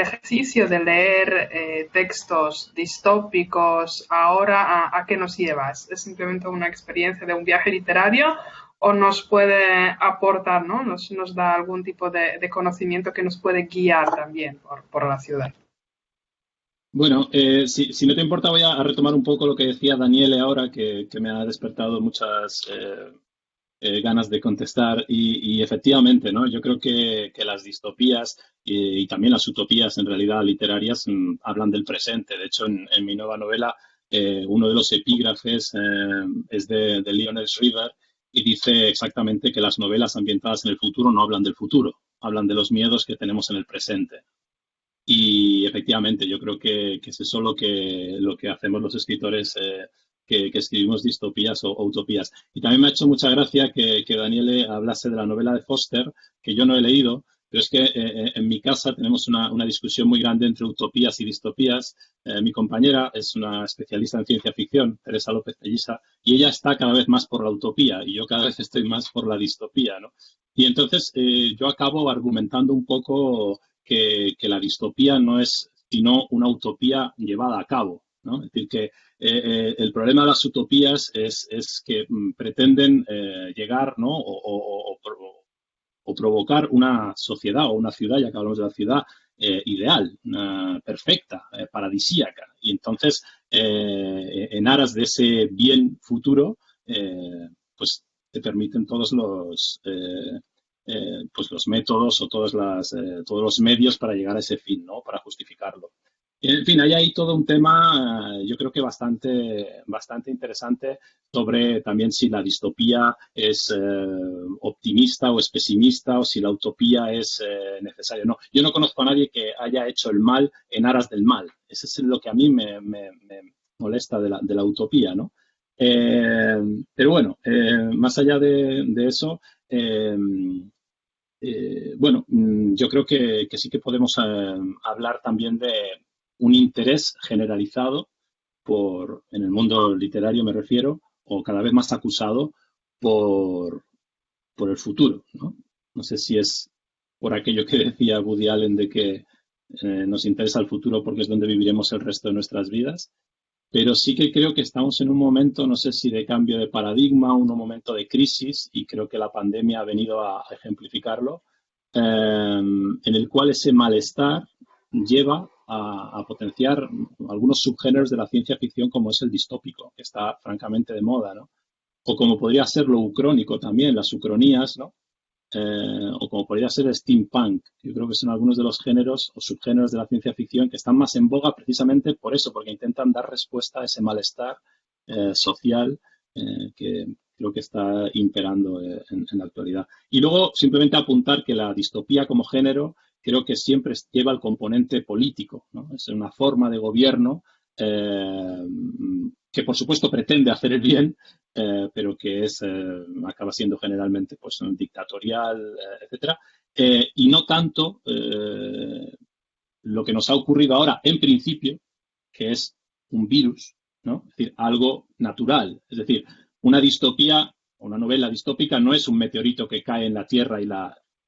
ejercicio de leer textos distópicos ahora, ¿a qué nos llevas? ¿Es simplemente una experiencia de un viaje literario o nos puede aportar, ¿no? Nos da algún tipo de conocimiento que nos puede guiar también por la ciudad? Bueno, si no te importa, voy a retomar un poco lo que decía Daniele ahora, que me ha despertado muchas ganas de contestar y efectivamente, ¿no? Yo creo que las distopías y también las utopías en realidad literarias hablan del presente. De hecho, en mi nueva novela, uno de los epígrafes es de Lionel Shriver y dice exactamente que las novelas ambientadas en el futuro no hablan del futuro, hablan de los miedos que tenemos en el presente. Y efectivamente, yo creo que es eso lo que hacemos los escritores que escribimos distopías o utopías. Y también me ha hecho mucha gracia que Daniele hablase de la novela de Foster, que yo no he leído, pero es que en mi casa tenemos una discusión muy grande entre utopías y distopías. Mi compañera es una especialista en ciencia ficción, Teresa López Pelliza, y ella está cada vez más por la utopía y yo cada vez estoy más por la distopía, ¿no? Y entonces yo acabo argumentando un poco que la distopía no es sino una utopía llevada a cabo, ¿no? Es decir, que el problema de las utopías es que pretenden llegar, ¿no? O provocar una sociedad o una ciudad, ya que hablamos de la ciudad, ideal, perfecta, paradisíaca. Y entonces, en aras de ese bien futuro, pues te permiten todos pues los métodos o todos los medios para llegar a ese fin, ¿no? Para justificarlo. En fin, hay ahí todo un tema, yo creo que bastante interesante sobre también si la distopía es optimista o es pesimista o si la utopía es necesaria o no. Yo no conozco a nadie que haya hecho el mal en aras del mal. Eso es lo que a mí me molesta de la utopía, ¿no? Pero bueno, más allá de eso, bueno, yo creo que sí que podemos hablar también de un interés generalizado en el mundo literario me refiero, o cada vez más acusado por el futuro, ¿no? No sé si es por aquello que decía Woody Allen de que nos interesa el futuro porque es donde viviremos el resto de nuestras vidas, pero sí que creo que estamos en un momento, no sé si de cambio de paradigma, un momento de crisis, y creo que la pandemia ha venido a ejemplificarlo, en el cual ese malestar lleva a potenciar algunos subgéneros de la ciencia ficción como es el distópico, que está francamente de moda, ¿no? O como podría ser lo ucrónico también, las ucronías, ¿no? O como podría ser el steampunk. Yo creo que son algunos de los géneros o subgéneros de la ciencia ficción que están más en boga precisamente por eso, porque intentan dar respuesta a ese malestar social que creo que está imperando en la actualidad. Y luego simplemente apuntar que la distopía como género creo que siempre lleva el componente político, ¿no? Es una forma de gobierno que por supuesto pretende hacer el bien, pero que acaba siendo generalmente pues dictatorial, etcétera, y no tanto lo que nos ha ocurrido ahora en principio, que es un virus, ¿no? Es decir, algo natural. Es decir, una distopía, una novela distópica no es un meteorito que cae en la Tierra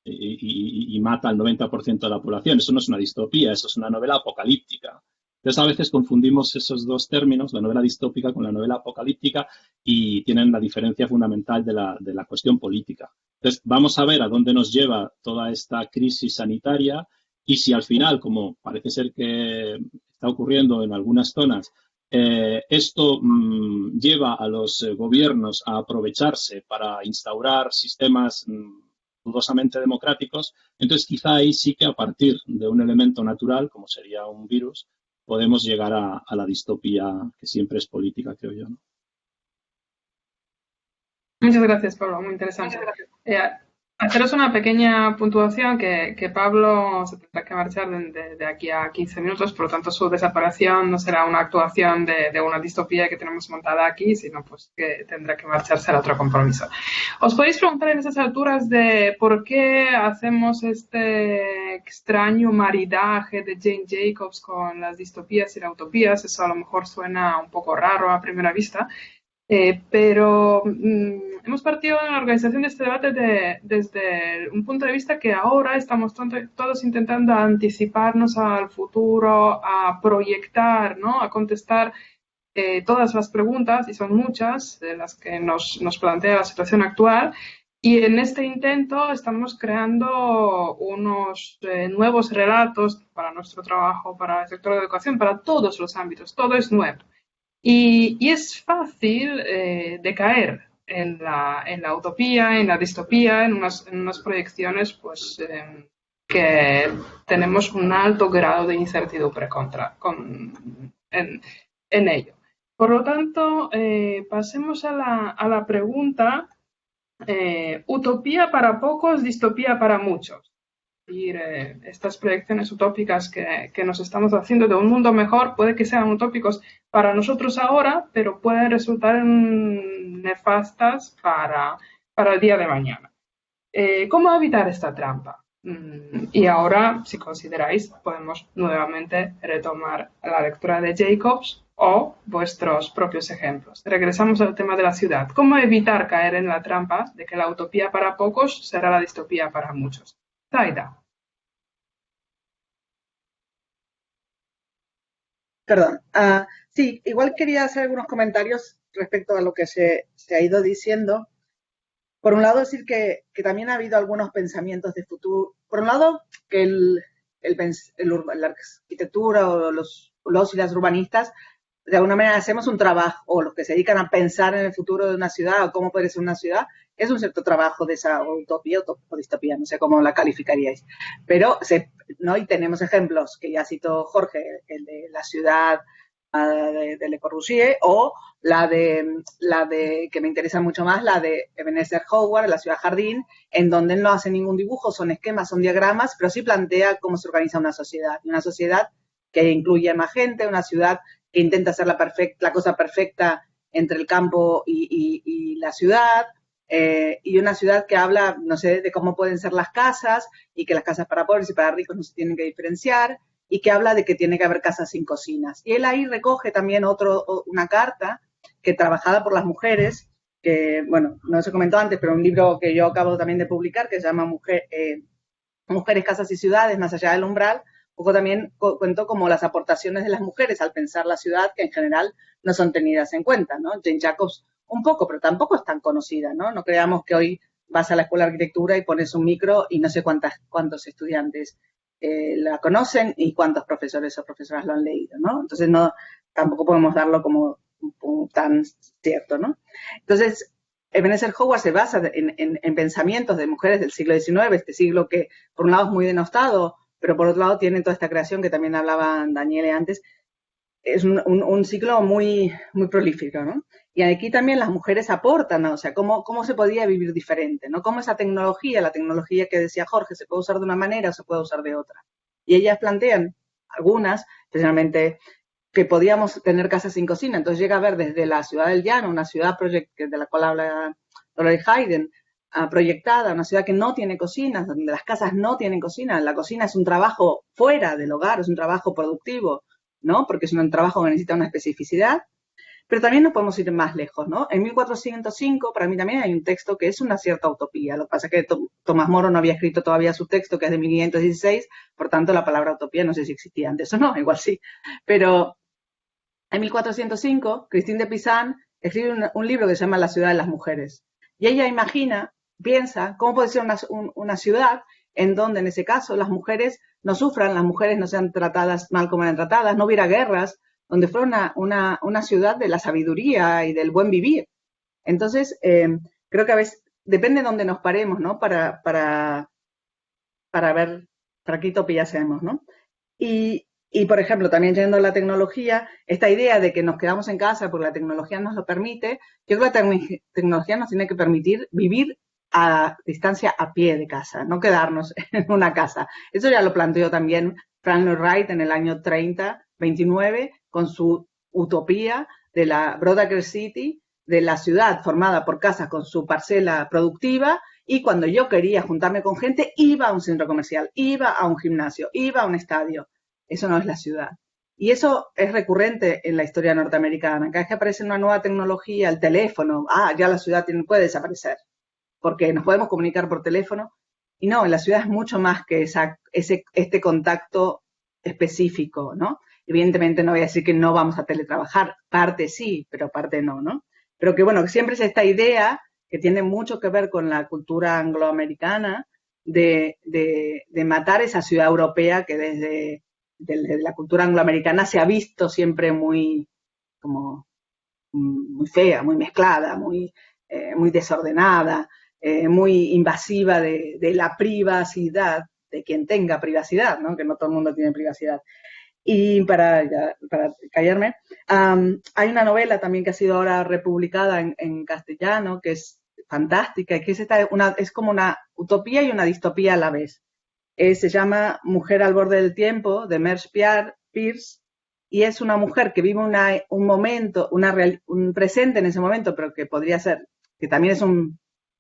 y mata al 90% de la población. Eso no es una distopía, eso es una novela apocalíptica. Entonces, a veces confundimos esos dos términos, la novela distópica con la novela apocalíptica, y tienen la diferencia fundamental de la cuestión política. Entonces, vamos a ver a dónde nos lleva toda esta crisis sanitaria y si al final, como parece ser que está ocurriendo en algunas zonas, esto lleva a los gobiernos a aprovecharse para instaurar sistemas dudosamente democráticos, entonces quizá ahí sí que a partir de un elemento natural, como sería un virus, podemos llegar a la distopía que siempre es política, creo yo, ¿no? Muchas gracias, Pablo, muy interesante. Haceros una pequeña puntuación que Pablo se tendrá que marchar de aquí a 15 minutos, por lo tanto su desaparición no será una actuación de una distopía que tenemos montada aquí, sino pues que tendrá que marcharse al otro compromiso. ¿Os podéis preguntar en esas alturas de por qué hacemos este extraño maridaje de Jane Jacobs con las distopías y las utopías? Eso a lo mejor suena un poco raro a primera vista. Pero hemos partido en la organización de este debate desde un punto de vista que ahora estamos todos intentando anticiparnos al futuro, a proyectar, ¿no? A contestar todas las preguntas, y son muchas de las que nos plantea la situación actual. Y en este intento estamos creando unos nuevos relatos para nuestro trabajo, para el sector de educación, para todos los ámbitos. Todo es nuevo. Y es fácil decaer la utopía, en la distopía, en unas proyecciones pues, que tenemos un alto grado de incertidumbre en ello. Por lo tanto, pasemos a la pregunta, utopía para pocos, distopía para muchos. Estas proyecciones utópicas que nos estamos haciendo de un mundo mejor puede que sean utópicos para nosotros ahora, pero pueden resultar nefastas para el día de mañana. ¿Cómo evitar esta trampa? Y ahora, si consideráis, podemos nuevamente retomar la lectura de Jacobs o vuestros propios ejemplos. Regresamos al tema de la ciudad. ¿Cómo evitar caer en la trampa de que la utopía para pocos será la distopía para muchos? Zaida. Perdón. Sí, igual quería hacer algunos comentarios respecto a lo que se ha ido diciendo. Por un lado, decir que también ha habido algunos pensamientos de futuro. Por un lado, que la arquitectura o los y las urbanistas, de alguna manera hacemos un trabajo, o los que se dedican a pensar en el futuro de una ciudad o cómo puede ser una ciudad, es un cierto trabajo de esa utopía o distopía, no sé cómo la calificaríais. Pero, ¿no? Y tenemos ejemplos que ya citó Jorge, el de la ciudad de Le Corbusier, o la de que me interesa mucho más, la de Ebenezer Howard, la ciudad jardín, en donde no hace ningún dibujo, son esquemas, son diagramas, pero sí plantea cómo se organiza una sociedad. Y una sociedad que incluye más gente, una ciudad que intenta hacer la cosa perfecta entre el campo y la ciudad, y una ciudad que habla, no sé, de cómo pueden ser las casas, y que las casas para pobres y para ricos no se tienen que diferenciar, y que habla de que tiene que haber casas sin cocinas. Y él ahí recoge también una carta que trabajada por las mujeres, que, bueno, no se comentó antes, pero un libro que yo acabo también de publicar, que se llama Mujeres, Casas y Ciudades, más allá del umbral. Un poco también cuento como las aportaciones de las mujeres al pensar la ciudad, que en general no son tenidas en cuenta, ¿no? Jane Jacobs un poco, pero tampoco es tan conocida, ¿no? No creamos que hoy vas a la escuela de arquitectura y pones un micro y no sé cuántos estudiantes la conocen y cuántos profesores o profesoras lo han leído, ¿no? Entonces tampoco podemos darlo como tan cierto, ¿no? Entonces, Ebenezer Howard se basa en pensamientos de mujeres del siglo XIX, este siglo que por un lado es muy denostado, pero por otro lado tiene toda esta creación que también hablaba Daniele antes. Es un ciclo muy, muy prolífico, ¿no? Y aquí también las mujeres aportan, ¿no? O sea, cómo se podía vivir diferente, ¿no? Cómo esa tecnología, la tecnología que decía Jorge, se puede usar de una manera o se puede usar de otra. Y ellas plantean, algunas, especialmente, que podíamos tener casas sin cocina. Entonces llega a ver desde la ciudad del llano, una ciudad de la cual habla Dolores Hayden, proyectada, una ciudad que no tiene cocinas, donde las casas no tienen cocina. La cocina es un trabajo fuera del hogar, es un trabajo productivo, ¿no? Porque es un trabajo que necesita una especificidad. Pero también nos podemos ir más lejos, ¿no? En 1405, para mí también hay un texto que es una cierta utopía. Lo que pasa es que Tomás Moro no había escrito todavía su texto, que es de 1516, por tanto la palabra utopía no sé si existía antes o no, igual sí. Pero en 1405, Christine de Pizan escribe un libro que se llama La ciudad de las mujeres. Y ella piensa cómo puede ser una ciudad en donde, en ese caso, las mujeres no sufran, las mujeres no sean tratadas mal como eran tratadas, no hubiera guerras, donde fuera una ciudad de la sabiduría y del buen vivir. Entonces, creo que a veces depende de dónde nos paremos, ¿no? Para ver para qué utopía hacemos, ¿no? Y, por ejemplo, también yendo a la tecnología, esta idea de que nos quedamos en casa porque la tecnología nos lo permite, yo creo que la tecnología nos tiene que permitir vivir a distancia a pie de casa, no quedarnos en una casa. Eso ya lo planteó también Frank Lloyd Wright en el año 29, con su utopía de la Broadacre City, de la ciudad formada por casas con su parcela productiva, y cuando yo quería juntarme con gente, iba a un centro comercial, iba a un gimnasio, iba a un estadio. Eso no es la ciudad. Y eso es recurrente en la historia norteamericana. Cada vez que aparece una nueva tecnología, el teléfono, ya la ciudad puede desaparecer, porque nos podemos comunicar por teléfono. Y no, en la ciudad es mucho más que este contacto específico, ¿no? Evidentemente no voy a decir que no vamos a teletrabajar, parte sí, pero parte no, ¿no? Pero que bueno, que siempre es esta idea que tiene mucho que ver con la cultura angloamericana de matar esa ciudad europea que desde la cultura angloamericana se ha visto siempre muy fea, muy mezclada, muy desordenada, muy invasiva de la privacidad, de quien tenga privacidad, ¿no? Que no todo el mundo tiene privacidad. Y para callarme, hay una novela también que ha sido ahora republicada en castellano, que es fantástica, que es como una utopía y una distopía a la vez. Se llama Mujer al borde del tiempo, de Merce Pierce, y es una mujer que vive un momento, un presente en ese momento, pero que podría ser, que también es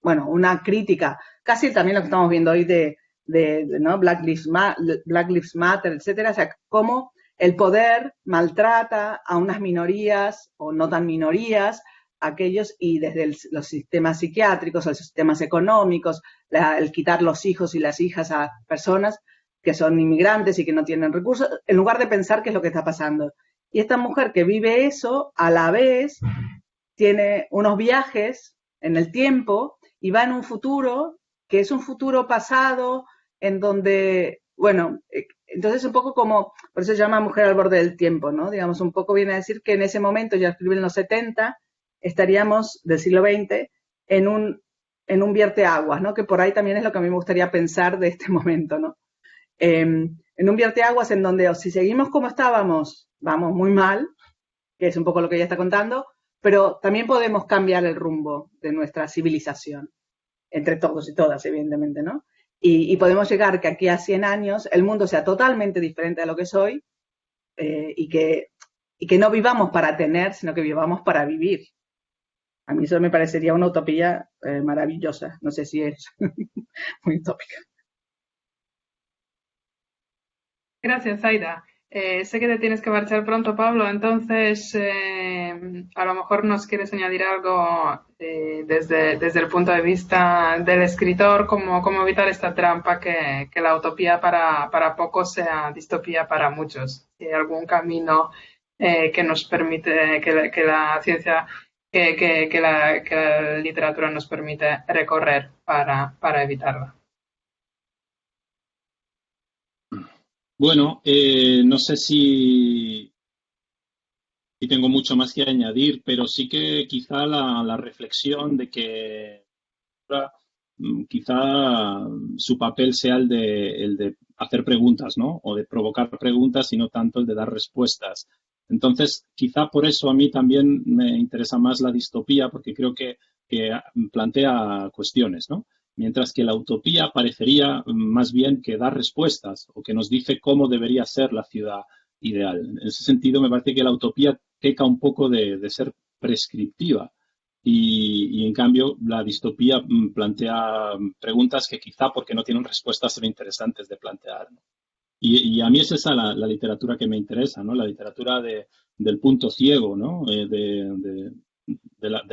una crítica, casi también lo que estamos viendo hoy de ¿no? Black Lives Matter, etcétera, o sea, cómo el poder maltrata a unas minorías o no tan minorías, aquellos, y desde los sistemas psiquiátricos, los sistemas económicos, el quitar los hijos y las hijas a personas que son inmigrantes y que no tienen recursos, en lugar de pensar qué es lo que está pasando. Y esta mujer que vive eso, a la vez, tiene unos viajes en el tiempo y va en un futuro que es un futuro pasado en donde, bueno, entonces un poco como, por eso se llama Mujer al borde del tiempo, ¿no? Digamos, un poco viene a decir que en ese momento, ya escribí en los 70, estaríamos, del siglo XX, en un vierteaguas, ¿no? Que por ahí también es lo que a mí me gustaría pensar de este momento, ¿no? En un vierteaguas en donde, si seguimos como estábamos, vamos muy mal, que es un poco lo que ella está contando, pero también podemos cambiar el rumbo de nuestra civilización, entre todos y todas, evidentemente, ¿no? Y podemos llegar que aquí a 100 años el mundo sea totalmente diferente a lo que es hoy, y que no vivamos para tener, sino que vivamos para vivir. A mí eso me parecería una utopía maravillosa. No sé si es muy utópica. Gracias, Aida. Sé que te tienes que marchar pronto, Pablo, entonces a lo mejor nos quieres añadir algo desde el punto de vista del escritor, cómo evitar esta trampa que la utopía para pocos sea distopía para muchos. Si hay algún camino que nos permite, que la ciencia, que la literatura nos permite recorrer para evitarla. Bueno, no sé si tengo mucho más que añadir, pero sí que quizá la reflexión de que quizá su papel sea el de hacer preguntas, ¿no? O de provocar preguntas y no tanto el de dar respuestas. Entonces, quizá por eso a mí también me interesa más la distopía, porque creo que plantea cuestiones, ¿no? Mientras que la utopía parecería más bien que da respuestas o que nos dice cómo debería ser la ciudad ideal. En ese sentido, me parece que la utopía peca un poco de ser prescriptiva y en cambio la distopía plantea preguntas que quizá porque no tienen respuestas son interesantes de plantear, ¿no? Y a mí es esa la literatura que me interesa, ¿no? La literatura del punto ciego, ¿no? De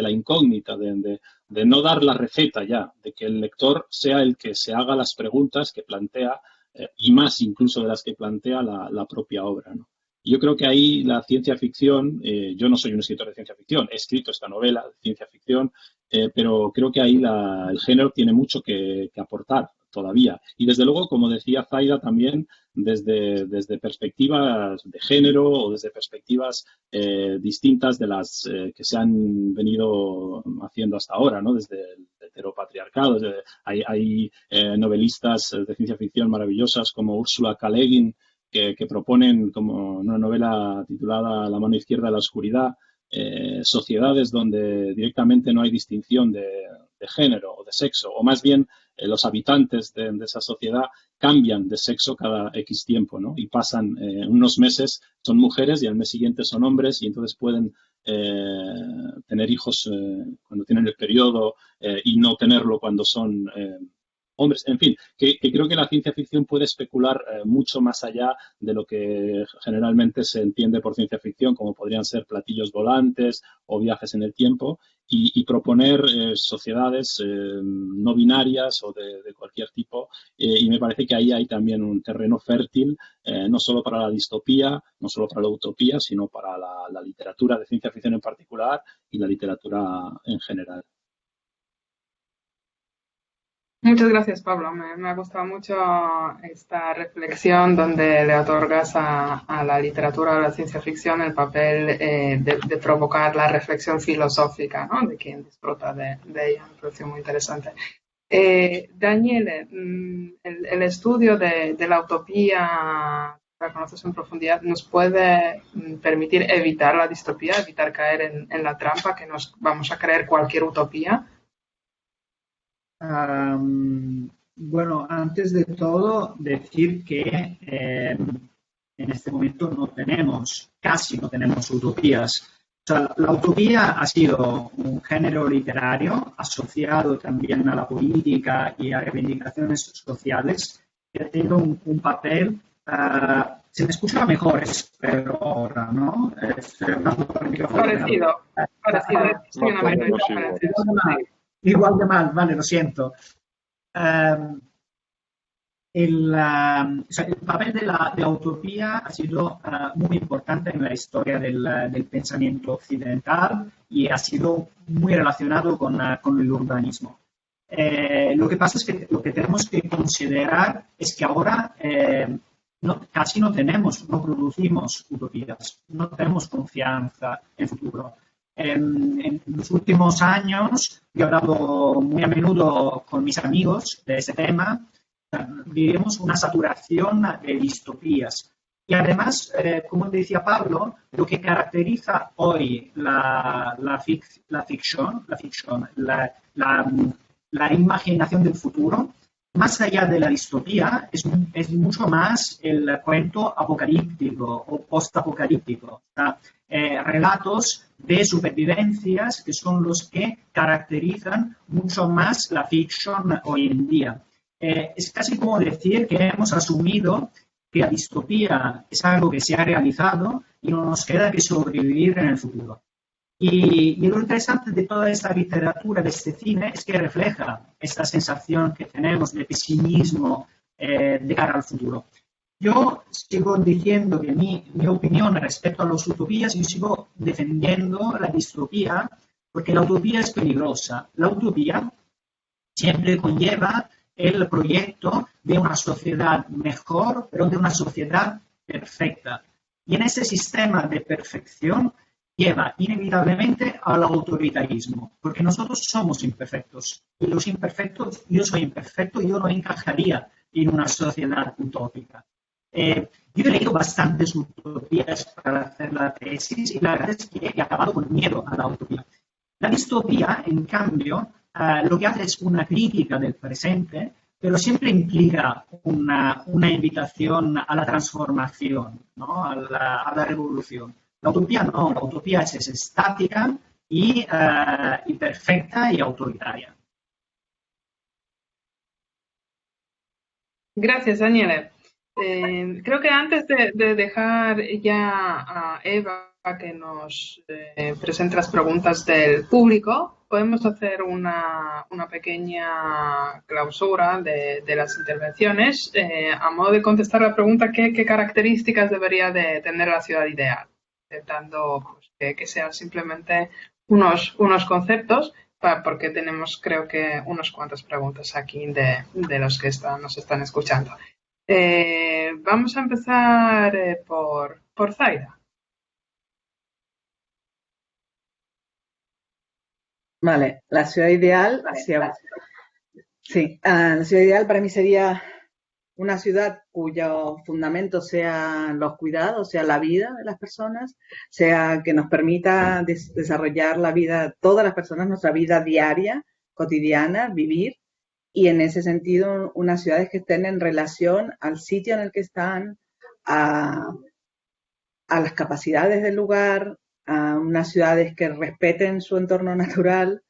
la incógnita, de no dar la receta ya, de que el lector sea el que se haga las preguntas que plantea, y más incluso de las que plantea la propia obra, ¿no? Yo creo que ahí la ciencia ficción, yo no soy un escritor de ciencia ficción, he escrito esta novela de ciencia ficción, pero creo que ahí el género tiene mucho que aportar todavía. Y desde luego, como decía Zaida también, desde perspectivas de género o desde perspectivas distintas de las que se han venido haciendo hasta ahora, ¿no? Desde el heteropatriarcado. Hay novelistas de ciencia ficción maravillosas como Ursula K. Le Guin, que proponen como una novela titulada La mano izquierda de la oscuridad, sociedades donde directamente no hay distinción de género o de sexo, o más bien los habitantes de esa sociedad cambian de sexo cada X tiempo, ¿no? Y pasan unos meses, son mujeres y al mes siguiente son hombres y entonces pueden tener hijos cuando tienen el periodo y no tenerlo cuando son hombres, en fin, que creo que la ciencia ficción puede especular mucho más allá de lo que generalmente se entiende por ciencia ficción, como podrían ser platillos volantes o viajes en el tiempo, y proponer sociedades no binarias o de cualquier tipo, y me parece que ahí hay también un terreno fértil, no solo para la distopía, no solo para la utopía, sino para la literatura de ciencia ficción en particular y la literatura en general. Muchas gracias, Pablo. Me ha gustado mucho esta reflexión donde le otorgas a la literatura o a la ciencia ficción el papel de provocar la reflexión filosófica, ¿no? De quien disfruta de ella. Me pareció muy interesante. Daniele, el estudio de la utopía, la conoces en profundidad, ¿nos puede permitir evitar la distopía, evitar caer en la trampa que nos vamos a creer cualquier utopía? Bueno, antes de todo, decir que en este momento casi no tenemos utopías. O sea, la utopía ha sido un género literario asociado también a la política y a reivindicaciones sociales que ha tenido un papel. Se me escucha mejor, espero ahora, ¿no? Parecido. Igual de mal, vale, lo siento. El papel de la utopía ha sido muy importante en la historia del pensamiento occidental y ha sido muy relacionado con el urbanismo. Lo que pasa es que lo que tenemos que considerar es que ahora casi no producimos utopías, no tenemos confianza en el futuro. En los últimos años, yo he hablado muy a menudo con mis amigos de ese tema, vivimos una saturación de distopías. Y además, como decía Pablo, lo que caracteriza hoy la ficción, la imaginación del futuro, más allá de la distopía, es mucho más el cuento apocalíptico o postapocalíptico. Relatos de supervivencias que son los que caracterizan mucho más la ficción hoy en día. Es casi como decir que hemos asumido que la distopía es algo que se ha realizado y no nos queda que sobrevivir en el futuro. Y lo interesante de toda esta literatura, de este cine, es que refleja esta sensación que tenemos de pesimismo de cara al futuro. Yo sigo diciendo que mi opinión respecto a las utopías, yo sigo defendiendo la distopía porque la utopía es peligrosa. La utopía siempre conlleva el proyecto de una sociedad mejor, pero de una sociedad perfecta. Y en ese sistema de perfección lleva inevitablemente al autoritarismo, porque nosotros somos imperfectos. Y los imperfectos, yo soy imperfecto, yo no encajaría en una sociedad utópica. Yo he leído bastantes utopías para hacer la tesis y la verdad es que he acabado con miedo a la utopía. La distopía, en cambio, lo que hace es una crítica del presente, pero siempre implica una invitación a la transformación, ¿no? a la revolución. La utopía no, la utopía es estática y perfecta y autoritaria. Gracias, Daniele. Creo que antes de dejar ya a Eva que nos presente las preguntas del público, podemos hacer una pequeña clausura de las intervenciones a modo de contestar la pregunta ¿qué características debería de tener la ciudad ideal? Intentando pues, que sean simplemente unos conceptos, porque tenemos creo que unas cuantas preguntas aquí de los que nos están escuchando. Vamos a empezar por Zaida. Vale, la ciudad ideal, la ciudad ideal para mí sería una ciudad cuyo fundamento sean los cuidados, sea la vida de las personas, sea que nos permita desarrollar la vida, todas las personas, nuestra vida diaria, cotidiana, vivir, y en ese sentido unas ciudades que estén en relación al sitio en el que están, a las capacidades del lugar, a unas ciudades que respeten su entorno natural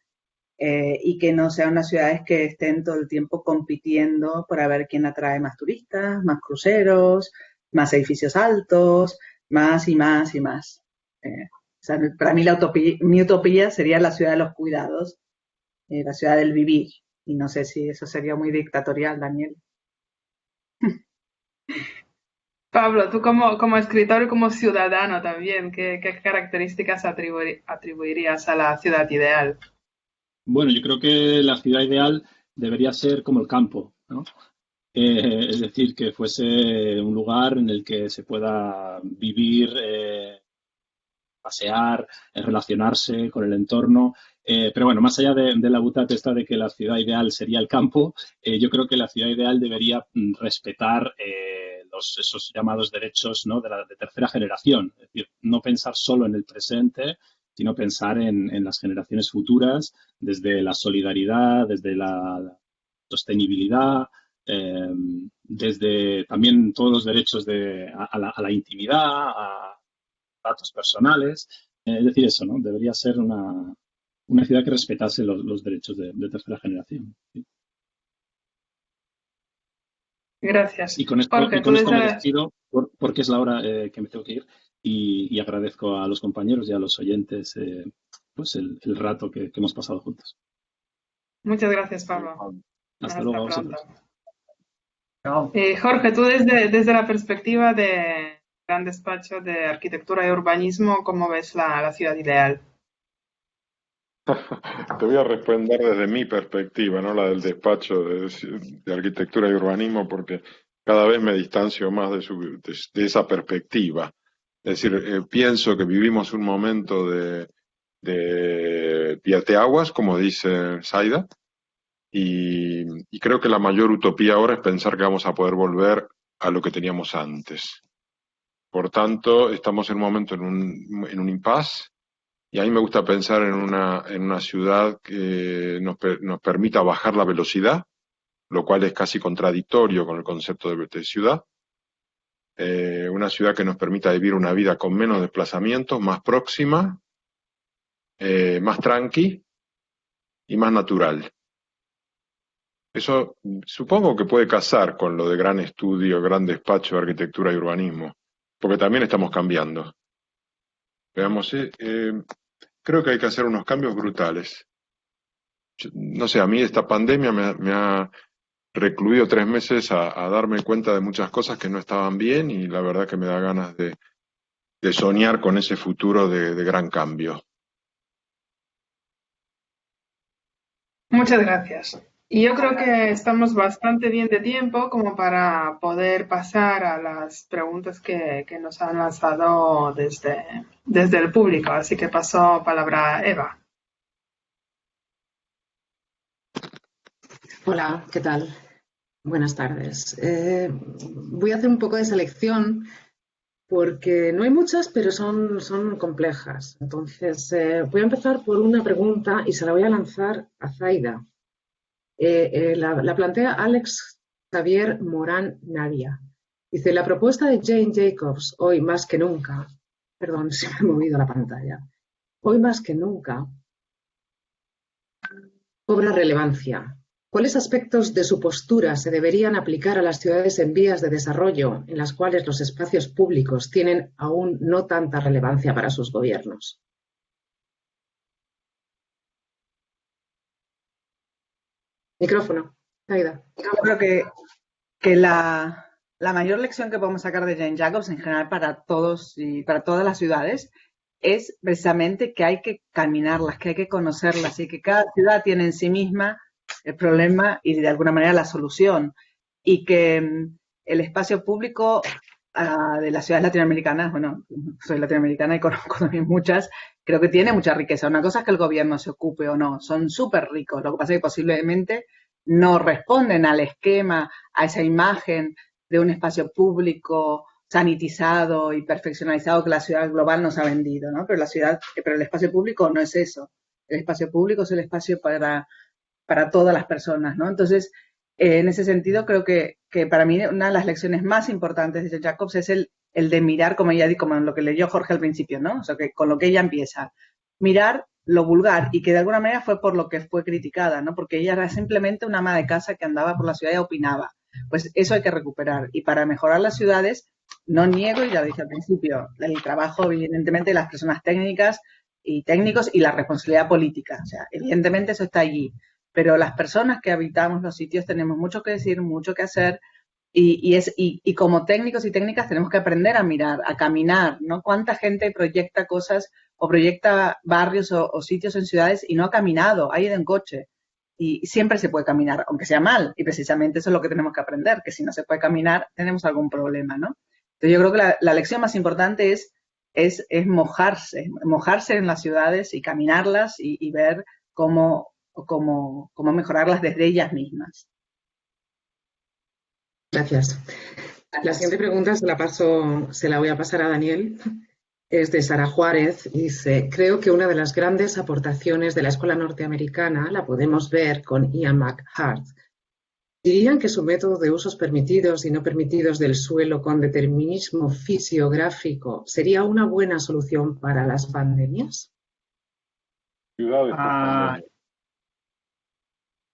y que no sean unas ciudades que estén todo el tiempo compitiendo para ver quién atrae más turistas, más cruceros, más edificios altos, más y más y más. O sea, para mí mi utopía sería la ciudad de los cuidados, la ciudad del vivir. Y no sé si eso sería muy dictatorial, Daniel. Pablo, tú como escritor y como ciudadano también, ¿qué características atribuirías a la ciudad ideal? Bueno, yo creo que la ciudad ideal debería ser como el campo, ¿no? Es decir, que fuese un lugar en el que se pueda vivir, pasear, relacionarse con el entorno. Pero bueno, más allá de la butad esta de que la ciudad ideal sería el campo, yo creo que la ciudad ideal debería respetar esos llamados derechos, ¿no?, de tercera generación. Es decir, no pensar solo en el presente, sino pensar en las generaciones futuras, desde la solidaridad, desde la sostenibilidad, desde también todos los derechos a la intimidad, a datos personales. Es decir, eso, ¿no? Debería ser una ciudad que respetase los derechos de tercera generación. ¿Sí? Gracias. Y con esto, Jorge, me despido porque es la hora que me tengo que ir y agradezco a los compañeros y a los oyentes pues el rato que hemos pasado juntos. Muchas gracias, Pablo. Hasta luego a vosotros. Chao. Jorge, tú desde la perspectiva de gran despacho de arquitectura y urbanismo, ¿cómo ves la ciudad ideal? Te voy a responder desde mi perspectiva, no la del despacho de arquitectura y urbanismo, porque cada vez me distancio más de esa perspectiva. Es decir, pienso que vivimos un momento de piateaguas, como dice Zaida, y creo que la mayor utopía ahora es pensar que vamos a poder volver a lo que teníamos antes. Por tanto, estamos en un momento en un impasse. Y a mí me gusta pensar en una ciudad que nos permita bajar la velocidad, lo cual es casi contradictorio con el concepto de ciudad. Una ciudad que nos permita vivir una vida con menos desplazamientos, más próxima, más tranqui y más natural. Eso supongo que puede casar con lo de gran estudio, gran despacho de arquitectura y urbanismo, porque también estamos cambiando. Veamos, creo que hay que hacer unos cambios brutales. No sé, a mí esta pandemia me ha recluido 3 meses a darme cuenta de muchas cosas que no estaban bien y la verdad que me da ganas de soñar con ese futuro de gran cambio. Muchas gracias. Y yo creo que estamos bastante bien de tiempo como para poder pasar a las preguntas que nos han lanzado desde el público. Así que paso palabra a Eva. Hola, ¿qué tal? Buenas tardes. Voy a hacer un poco de selección porque no hay muchas, pero son complejas. Entonces, voy a empezar por una pregunta y se la voy a lanzar a Zaida. La plantea Alex Javier Morán Navia. Dice, la propuesta de Jane Jacobs, hoy más que nunca, perdón, se me ha movido la pantalla, hoy más que nunca, cobra relevancia. ¿Cuáles aspectos de su postura se deberían aplicar a las ciudades en vías de desarrollo, en las cuales los espacios públicos tienen aún no tanta relevancia para sus gobiernos? Micrófono, Zaida. Yo creo que la mayor lección que podemos sacar de Jane Jacobs en general para todos y para todas las ciudades es precisamente que hay que caminarlas, que hay que conocerlas y que cada ciudad tiene en sí misma el problema y de alguna manera la solución. Y que el espacio público de las ciudades latinoamericanas, bueno, soy latinoamericana y conozco también muchas, creo que tiene mucha riqueza. Una cosa es que el gobierno se ocupe o no, son súper ricos. Lo que pasa es que posiblemente no responden al esquema, a esa imagen de un espacio público sanitizado y perfeccionalizado que la ciudad global nos ha vendido, ¿no? Pero el espacio público no es eso. El espacio público es el espacio para todas las personas, ¿no? Entonces, en ese sentido, creo que para mí una de las lecciones más importantes de Jane Jacobs es el de mirar, como ella dijo, como lo que leyó Jorge al principio, ¿no? O sea, que con lo que ella empieza, mirar lo vulgar y que de alguna manera fue por lo que fue criticada, ¿no? Porque ella era simplemente una ama de casa que andaba por la ciudad y opinaba. Pues eso hay que recuperar. Y para mejorar las ciudades, no niego, y ya lo dije al principio, el trabajo, evidentemente, de las personas técnicas y técnicos y la responsabilidad política. O sea, evidentemente eso está allí. Pero las personas que habitamos los sitios tenemos mucho que decir, mucho que hacer y como técnicos y técnicas tenemos que aprender a mirar, a caminar, ¿no? ¿Cuánta gente proyecta cosas o proyecta barrios o sitios en ciudades y no ha caminado, ha ido en coche? y siempre se puede caminar, aunque sea mal, y precisamente eso es lo que tenemos que aprender, que si no se puede caminar tenemos algún problema, ¿no? Entonces yo creo que la lección más importante es mojarse en las ciudades y caminarlas y ver cómo mejorarlas desde ellas mismas. Gracias. La siguiente pregunta se la voy a pasar a Daniel. Es de Sara Juárez. Dice, creo que una de las grandes aportaciones de la escuela norteamericana la podemos ver con Ian McHarg. ¿Dirían que su método de usos permitidos y no permitidos del suelo con determinismo fisiográfico sería una buena solución para las pandemias?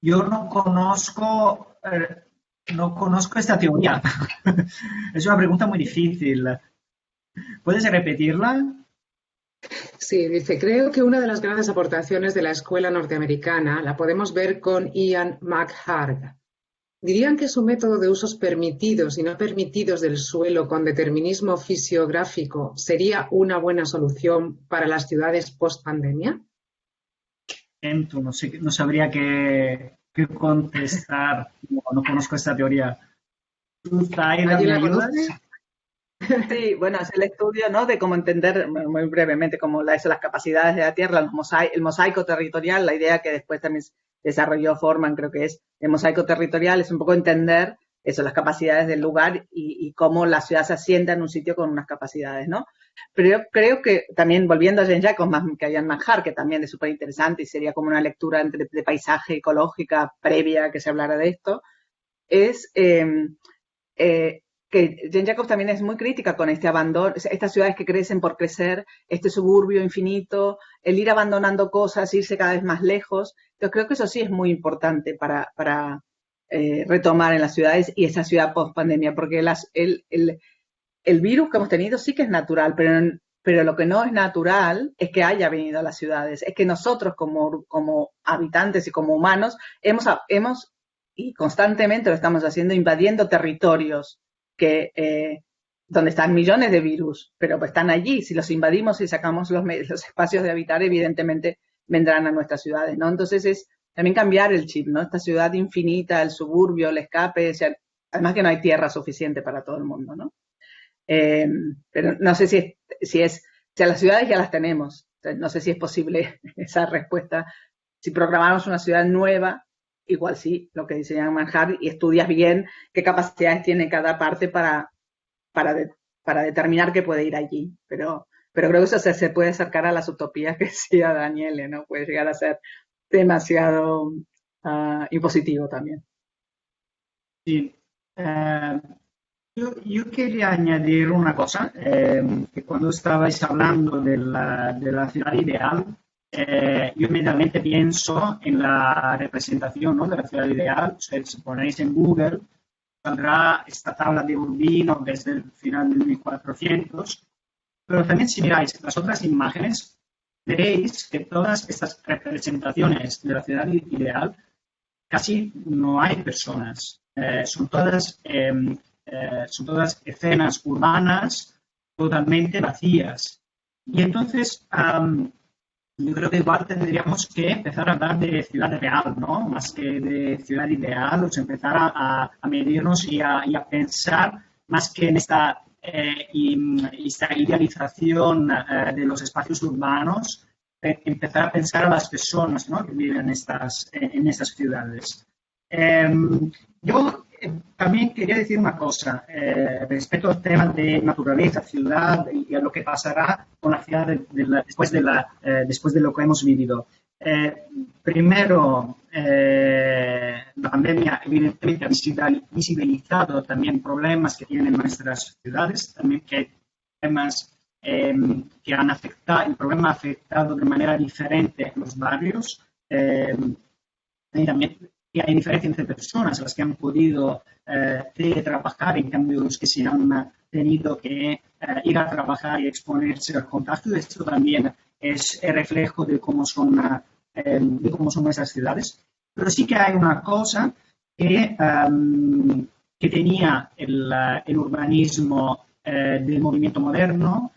Yo no conozco esta teoría. Es una pregunta muy difícil. ¿Puedes repetirla? Sí, dice, creo que una de las grandes aportaciones de la escuela norteamericana la podemos ver con Ian McHarg. ¿Dirían que su método de usos permitidos y no permitidos del suelo con determinismo fisiográfico sería una buena solución para las ciudades post-pandemia? No sabría qué contestar. No conozco esta teoría. ¿Tú, Zaida, me ayudas? Sí, bueno, es el estudio, ¿no?, de cómo entender muy brevemente cómo las capacidades de la Tierra, el mosaico territorial, la idea que después también desarrolló Forman, creo que es el mosaico territorial, es un poco entender eso, las capacidades del lugar y cómo la ciudad se asienta en un sitio con unas capacidades, ¿no? Pero yo creo que también, volviendo a Jane Jacobs, más que a Ian McHarg, que también es súper interesante y sería como una lectura de paisaje ecológica previa a que se hablara de esto, es que Jane Jacobs también es muy crítica con este abandono, estas ciudades que crecen por crecer, este suburbio infinito, el ir abandonando cosas, irse cada vez más lejos. Entonces creo que eso sí es muy importante para retomar en las ciudades y esa ciudad post-pandemia, porque el virus que hemos tenido sí que es natural, pero lo que no es natural es que haya venido a las ciudades, es que nosotros como habitantes y como humanos hemos y constantemente lo estamos haciendo, invadiendo territorios donde están millones de virus, pero pues están allí. Si los invadimos y sacamos los espacios de habitar, evidentemente vendrán a nuestras ciudades, ¿no? Entonces es también cambiar el chip, ¿no? Esta ciudad infinita, el suburbio, el escape, además que no hay tierra suficiente para todo el mundo, ¿no? Pero no sé si a las ciudades ya las tenemos. Entonces, no sé si es posible esa respuesta. Si programamos una ciudad nueva, igual sí, lo que dice Ian McHarg, y estudias bien qué capacidades tiene cada parte para determinar qué puede ir allí. Pero creo que eso se puede acercar a las utopías que decía Daniele, ¿no? Puede llegar a ser demasiado impositivo también. Sí. Yo quería añadir una cosa, que cuando estabais hablando de la ciudad ideal, yo inmediatamente pienso en la representación, ¿no?, de la ciudad ideal. O sea, si ponéis en Google, saldrá esta tabla de Urbino desde el final del 1400, pero también si miráis las otras imágenes, veréis que todas estas representaciones de la ciudad ideal casi no hay personas, son todas escenas urbanas totalmente vacías. Y entonces yo creo que igual tendríamos que empezar a hablar de ciudad real, ¿no? Más que de ciudad ideal, o sea, empezar a medirnos y a pensar más que en esta idealización de los espacios urbanos, empezar a pensar a las personas, ¿no?, que viven en estas ciudades. Yo también quería decir una cosa respecto al tema de naturaleza, ciudad y a lo que pasará con la ciudad después de lo que hemos vivido. Primero, la pandemia evidentemente ha visibilizado también problemas que tienen nuestras ciudades, también temas que han afectado, el problema ha afectado de manera diferente los barrios, y también hay diferencia entre personas, las que han podido teletrabajar, en cambio los que se han tenido que ir a trabajar y exponerse al contagio. Esto también es el reflejo de cómo son nuestras ciudades. Pero sí que hay una cosa que tenía el urbanismo del movimiento moderno,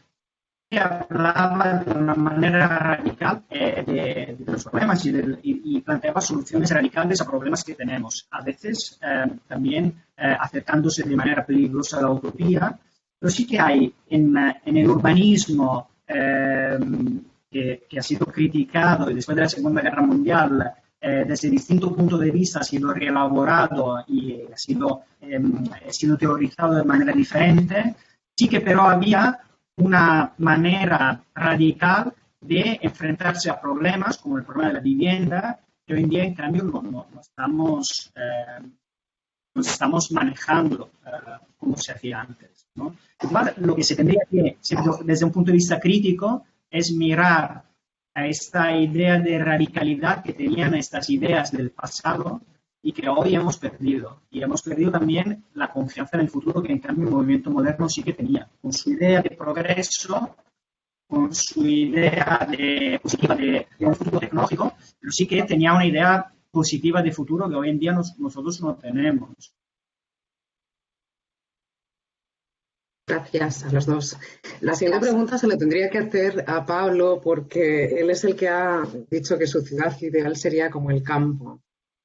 hablaba de una manera radical de los problemas y planteaba soluciones radicales a problemas que tenemos. A veces también acercándose de manera peligrosa a la utopía, pero sí que hay en el urbanismo que ha sido criticado y después de la Segunda Guerra Mundial desde distintos puntos de vista ha sido reelaborado y ha sido teorizado de manera diferente, sí que pero había una manera radical de enfrentarse a problemas como el problema de la vivienda, que hoy en día, en cambio, no estamos manejando como se hacía antes, ¿no? Igual, lo que se tendría que, desde un punto de vista crítico, es mirar a esta idea de radicalidad que tenían estas ideas del pasado y que hoy hemos perdido. Y hemos perdido también la confianza en el futuro que en cambio el movimiento moderno sí que tenía. Con su idea de progreso, con su idea positiva de un futuro tecnológico, pero sí que tenía una idea positiva de futuro que hoy en día nosotros no tenemos. Gracias a los dos. La siguiente pregunta se la tendría que hacer a Pablo porque él es el que ha dicho que su ciudad ideal sería como el campo.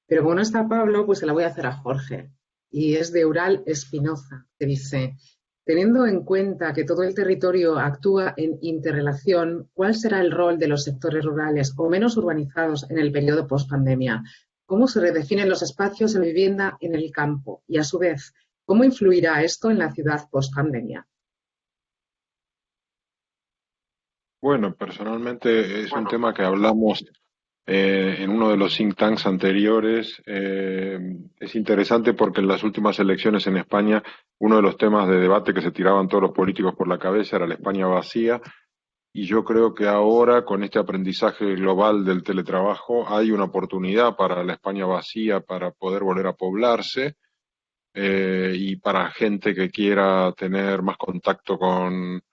Pero como no está Pablo, pues se la voy a hacer a Jorge. Y es de Ural Espinoza, que dice, teniendo en cuenta que todo el territorio actúa en interrelación, ¿cuál será el rol de los sectores rurales o menos urbanizados en el periodo post-pandemia? ¿Cómo se redefinen los espacios de vivienda en el campo? Y a su vez, ¿cómo influirá esto en la ciudad post-pandemia? Bueno, personalmente es un tema que hablamos en uno de los think tanks anteriores. Es interesante porque en las últimas elecciones en España, uno de los temas de debate que se tiraban todos los políticos por la cabeza era la España vacía, y yo creo que ahora, con este aprendizaje global del teletrabajo, hay una oportunidad para la España vacía para poder volver a poblarse, y para gente que quiera tener más contacto con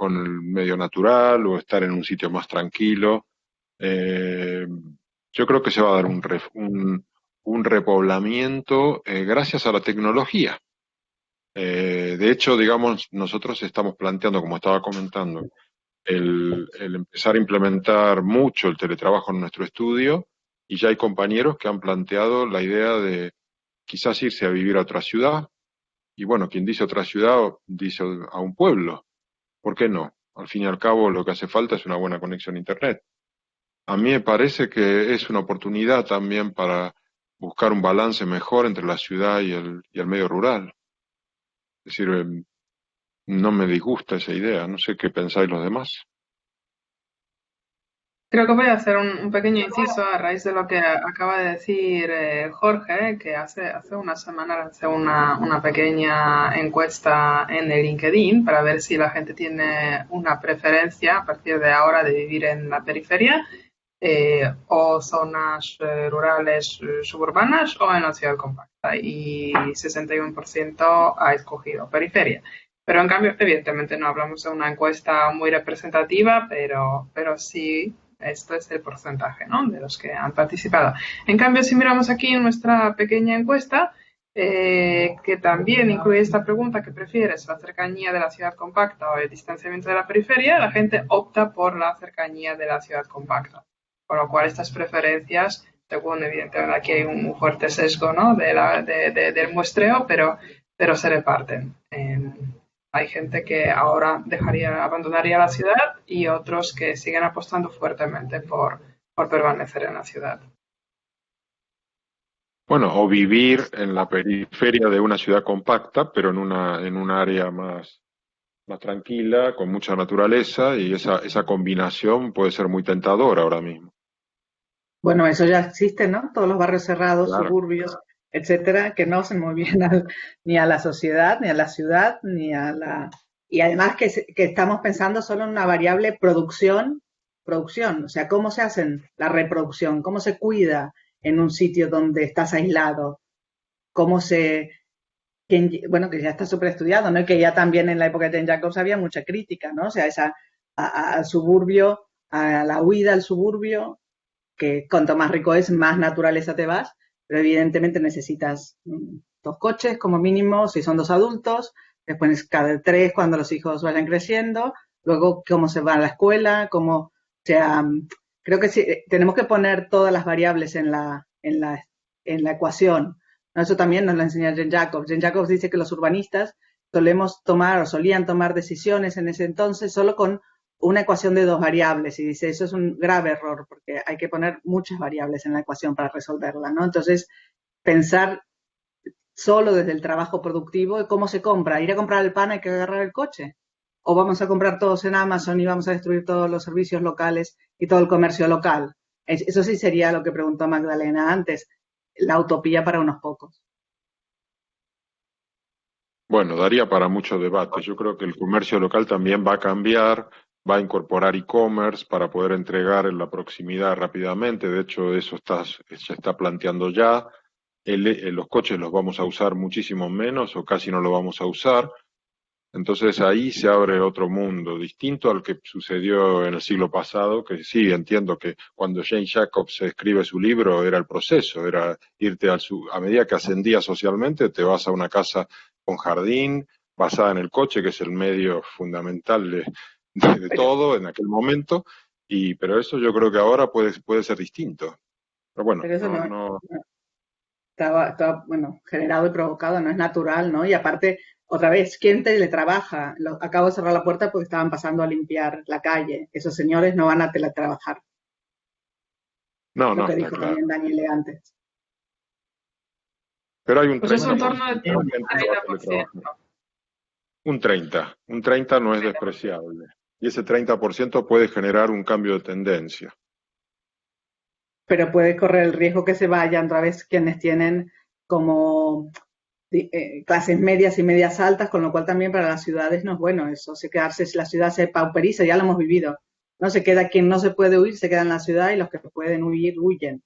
el medio natural o estar en un sitio más tranquilo. Yo creo que se va a dar un repoblamiento gracias a la tecnología. De hecho, digamos, nosotros estamos planteando, como estaba comentando, el empezar a implementar mucho el teletrabajo en nuestro estudio, y ya hay compañeros que han planteado la idea de quizás irse a vivir a otra ciudad, y bueno, quien dice otra ciudad dice a un pueblo. ¿Por qué no? Al fin y al cabo, lo que hace falta es una buena conexión a Internet. A mí me parece que es una oportunidad también para buscar un balance mejor entre la ciudad y el medio rural. Es decir, no me disgusta esa idea, no sé qué pensáis los demás. Creo que voy a hacer un pequeño inciso a raíz de lo que acaba de decir Jorge, que hace una semana lancé una pequeña encuesta en el LinkedIn para ver si la gente tiene una preferencia a partir de ahora de vivir en la periferia o zonas rurales suburbanas o en la ciudad compacta, y 61% ha escogido periferia. Pero en cambio, evidentemente no hablamos de una encuesta muy representativa, pero sí, esto es el porcentaje, ¿no?, de los que han participado. En cambio, si miramos aquí en nuestra pequeña encuesta, que también incluye esta pregunta, ¿qué prefieres, la cercanía de la ciudad compacta o el distanciamiento de la periferia?, la gente opta por la cercanía de la ciudad compacta. Con lo cual, estas preferencias, según evidentemente aquí hay un fuerte sesgo, ¿no?, del muestreo, pero se reparten. Hay gente que ahora abandonaría la ciudad y otros que siguen apostando fuertemente por permanecer en la ciudad. Bueno, o vivir en la periferia de una ciudad compacta, pero en un área más tranquila, con mucha naturaleza, y esa combinación puede ser muy tentadora ahora mismo. Bueno, eso ya existe, ¿no? Todos los barrios cerrados, Claro. Suburbios, etcétera, que no hacen muy bien ni a la sociedad, ni a la ciudad, ni a la... Y además que estamos pensando solo en una variable producción, o sea, cómo se hace la reproducción, cómo se cuida en un sitio donde estás aislado, bueno, que ya está súper estudiado, ¿no? Y que ya también en la época de Ten Jacobs había mucha crítica, ¿no? O sea, al suburbio, a la huida al suburbio, que cuanto más rico es, más naturaleza te vas, pero evidentemente necesitas 2 coches como mínimo, si son 2 adultos, después cada 3 cuando los hijos vayan creciendo, luego cómo se va a la escuela, o sea, creo que sí, tenemos que poner todas las variables en la ecuación. Eso también nos lo enseña Jane Jacobs. Jane Jacobs dice que los urbanistas solían tomar decisiones en ese entonces solo con una ecuación de 2 variables, y dice, eso es un grave error porque hay que poner muchas variables en la ecuación para resolverla, ¿no? Entonces, pensar solo desde el trabajo productivo, ¿cómo se compra? Ir a comprar el pan, hay que agarrar el coche. O vamos a comprar todos en Amazon y vamos a destruir todos los servicios locales y todo el comercio local. Eso sí sería lo que preguntó Magdalena antes, la utopía para unos pocos. Bueno, daría para mucho debate. Yo creo que el comercio local también va a cambiar, va a incorporar e-commerce para poder entregar en la proximidad rápidamente. De hecho, eso se está planteando ya. Los coches los vamos a usar muchísimo menos o casi no lo vamos a usar. Entonces ahí se abre otro mundo, distinto al que sucedió en el siglo pasado, que sí, entiendo que cuando Jane Jacobs escribe su libro era el proceso, era irte a medida que ascendías socialmente, te vas a una casa con jardín, basada en el coche, que es el medio fundamental de todo en aquel momento, pero eso yo creo que ahora puede ser distinto. Pero bueno, pero eso no. Estaba, bueno, generado y provocado, no es natural, ¿no? Y aparte, otra vez, ¿quién teletrabaja? Acabo de cerrar la puerta porque estaban pasando a limpiar la calle. Esos señores no van a teletrabajar. No, lo que dijo claro. También Daniele antes. Pero hay un 30%. Pues es en torno al 30%. Un 30 no es despreciable. Y ese 30% puede generar un cambio de tendencia. Pero puede correr el riesgo que se vayan otra vez quienes tienen como clases medias y medias altas, con lo cual también para las ciudades no es bueno eso, si la ciudad se pauperiza, ya lo hemos vivido. No se queda quien no se puede huir, se queda en la ciudad y los que pueden huir, huyen.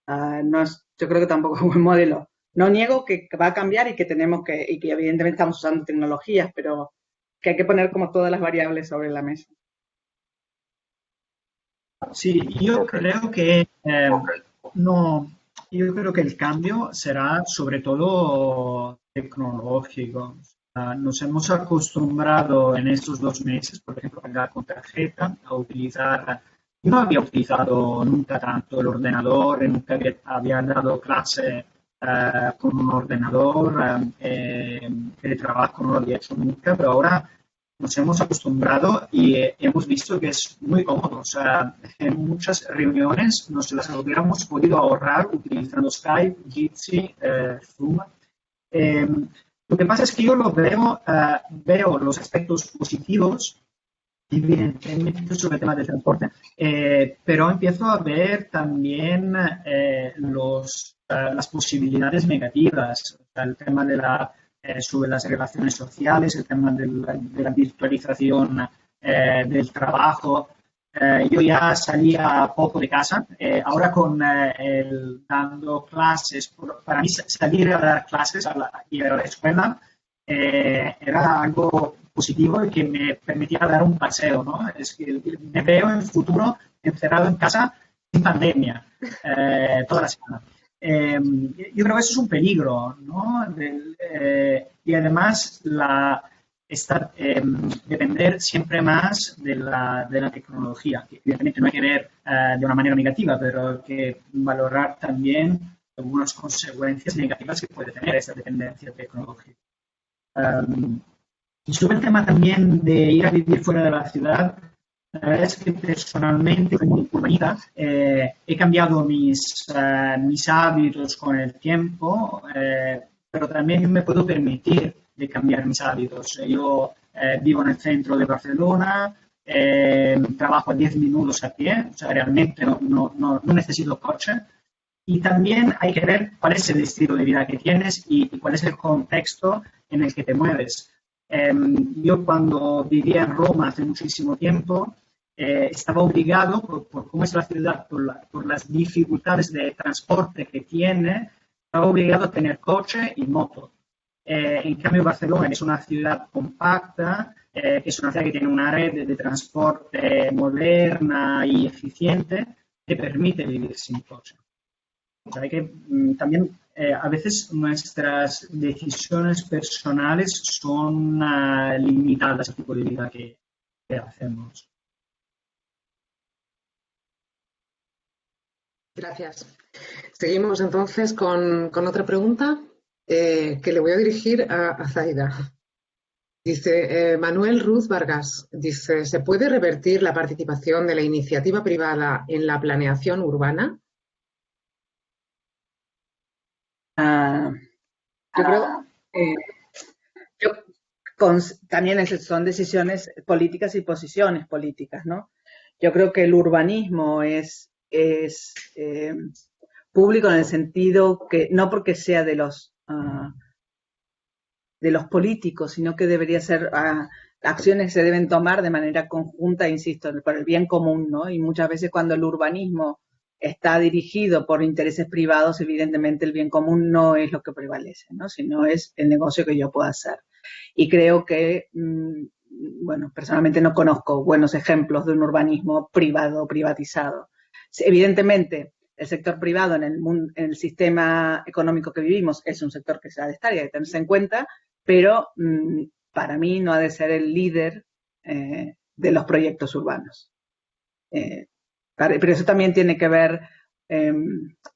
Yo creo que tampoco es un buen modelo. No niego que va a cambiar y que evidentemente estamos usando tecnologías, pero que hay que poner como todas las variables sobre la mesa. Sí, yo creo que yo creo que el cambio será sobre todo tecnológico. Nos hemos acostumbrado en estos 2 meses, por ejemplo, pagar con tarjeta, a utilizar. Yo no había utilizado nunca tanto el ordenador, nunca había dado clase con un ordenador, el trabajo no lo había hecho nunca, pero ahora nos hemos acostumbrado y hemos visto que es muy cómodo. O sea, en muchas reuniones nos las hubiéramos podido ahorrar utilizando Skype, Jitsi, Zoom. Lo que pasa es que yo veo los aspectos positivos, evidentemente sobre el tema del transporte, pero empiezo a ver también las posibilidades negativas, el tema sobre las relaciones sociales, el tema de la virtualización del trabajo. Yo ya salía poco de casa, ahora dando clases, para mí salir a dar clases y a la escuela era algo positivo y que me permitía dar un paseo, ¿no? Es que me veo en el futuro encerrado en casa sin pandemia toda la semana. Yo creo que eso es un peligro, ¿no? Y además depender siempre más de la tecnología, que evidentemente no hay que ver de una manera negativa, pero que valorar también algunas consecuencias negativas que puede tener esa dependencia tecnológica. Y sobre el tema también de ir a vivir fuera de la ciudad, la verdad es que personalmente, como urbanita, he cambiado mis hábitos con el tiempo, pero también me puedo permitir de cambiar mis hábitos. Yo vivo en el centro de Barcelona, trabajo a 10 minutos a pie, o sea, realmente no necesito coche. Y también hay que ver cuál es el estilo de vida que tienes y cuál es el contexto en el que te mueves. Yo cuando vivía en Roma hace muchísimo tiempo, estaba obligado, por cómo es la ciudad, por las dificultades de transporte que tiene, estaba obligado a tener coche y moto. En cambio, Barcelona, que es una ciudad compacta, que es una ciudad que tiene una red de transporte moderna y eficiente, te permite vivir sin coche. O sea, hay que también a veces nuestras decisiones personales son limitadas al tipo de vida que que hacemos. Gracias. Seguimos entonces con otra pregunta que le voy a dirigir a Zaida. Dice Manuel Ruz Vargas, dice, ¿se puede revertir la participación de la iniciativa privada en la planeación urbana? Yo creo también son decisiones políticas y posiciones políticas, ¿no? Yo creo que el urbanismo es público en el sentido que, no porque sea de los políticos, sino que debería ser acciones que se deben tomar de manera conjunta, insisto, por el bien común, ¿no? Y muchas veces cuando el urbanismo está dirigido por intereses privados, evidentemente el bien común no es lo que prevalece, ¿no? Sino es el negocio que yo puedo hacer. Y creo que, bueno, personalmente no conozco buenos ejemplos de un urbanismo privado, privatizado. Evidentemente, el sector privado en el sistema económico que vivimos es un sector que se ha de estar y hay que tenerse en cuenta, pero para mí no ha de ser el líder de los proyectos urbanos. Pero eso también tiene que ver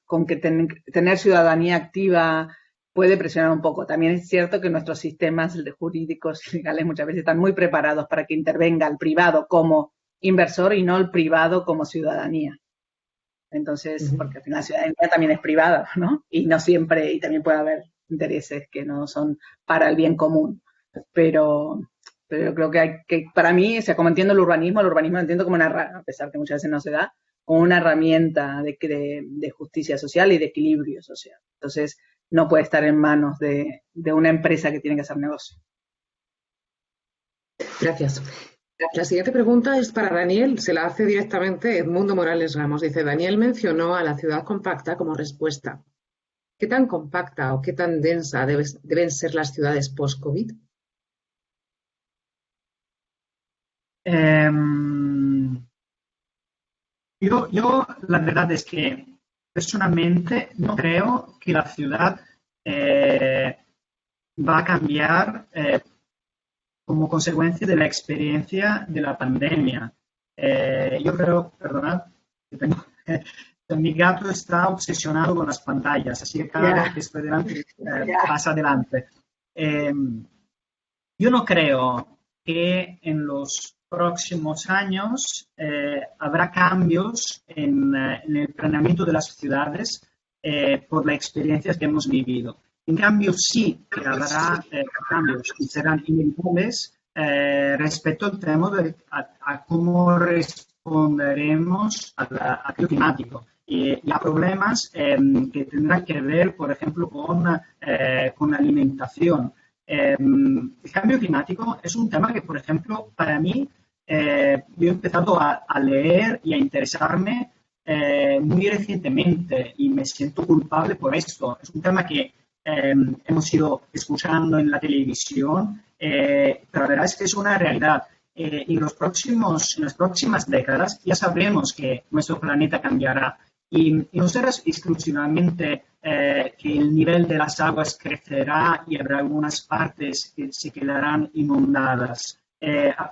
con que tener ciudadanía activa puede presionar un poco. También es cierto que nuestros sistemas jurídicos legales muchas veces están muy preparados para que intervenga el privado como inversor y no el privado como ciudadanía. Entonces, porque al final la ciudadanía también es privada, ¿no? Y no siempre, y también puede haber intereses que no son para el bien común. Pero yo creo que para mí, o sea, como entiendo el urbanismo lo entiendo como a pesar que muchas veces no se da, como una herramienta de justicia social y de equilibrio social. Entonces, no puede estar en manos de una empresa que tiene que hacer negocio. Gracias. La siguiente pregunta es para Daniel, se la hace directamente Edmundo Morales Ramos. Dice, Daniel mencionó a la ciudad compacta como respuesta. ¿Qué tan compacta o qué tan densa deben ser las ciudades post-COVID? Yo la verdad es que personalmente no creo que la ciudad va a cambiar como consecuencia de la experiencia de la pandemia. Yo creo, perdonad, mi gato está obsesionado con las pantallas, así que cada vez que estoy delante pasa adelante. Yo no creo que en los próximos años habrá cambios en el planeamiento de las ciudades por las experiencias que hemos vivido. En cambio, sí que habrá cambios y serán inevitables respecto al tema de a cómo responderemos al cambio climático y a problemas que tendrán que ver, por ejemplo, con alimentación. El cambio climático es un tema que, por ejemplo, para mí, yo he empezado a leer y a interesarme muy recientemente y me siento culpable por esto. Es un tema que hemos ido escuchando en la televisión, pero la verdad es que es una realidad. Y en las próximas décadas ya sabremos que nuestro planeta cambiará. Y no será exclusivamente que el nivel de las aguas crecerá y habrá algunas partes que se quedarán inundadas.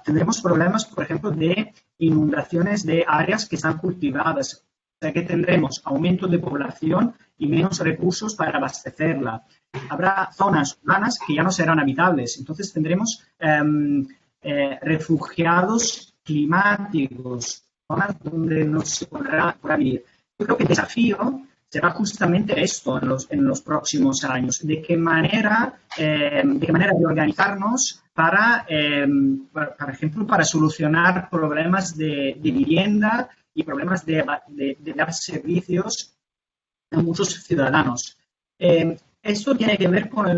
Tendremos problemas, por ejemplo, de inundaciones de áreas que están cultivadas. O sea que tendremos aumento de población y menos recursos para abastecerla. Habrá zonas urbanas que ya no serán habitables. Entonces tendremos refugiados climáticos, zonas donde no se podrá vivir. Yo creo que el desafío será justamente esto en los próximos años. De qué manera organizarnos para, por ejemplo, para solucionar problemas de vivienda y problemas de dar servicios a muchos ciudadanos. Esto tiene que ver con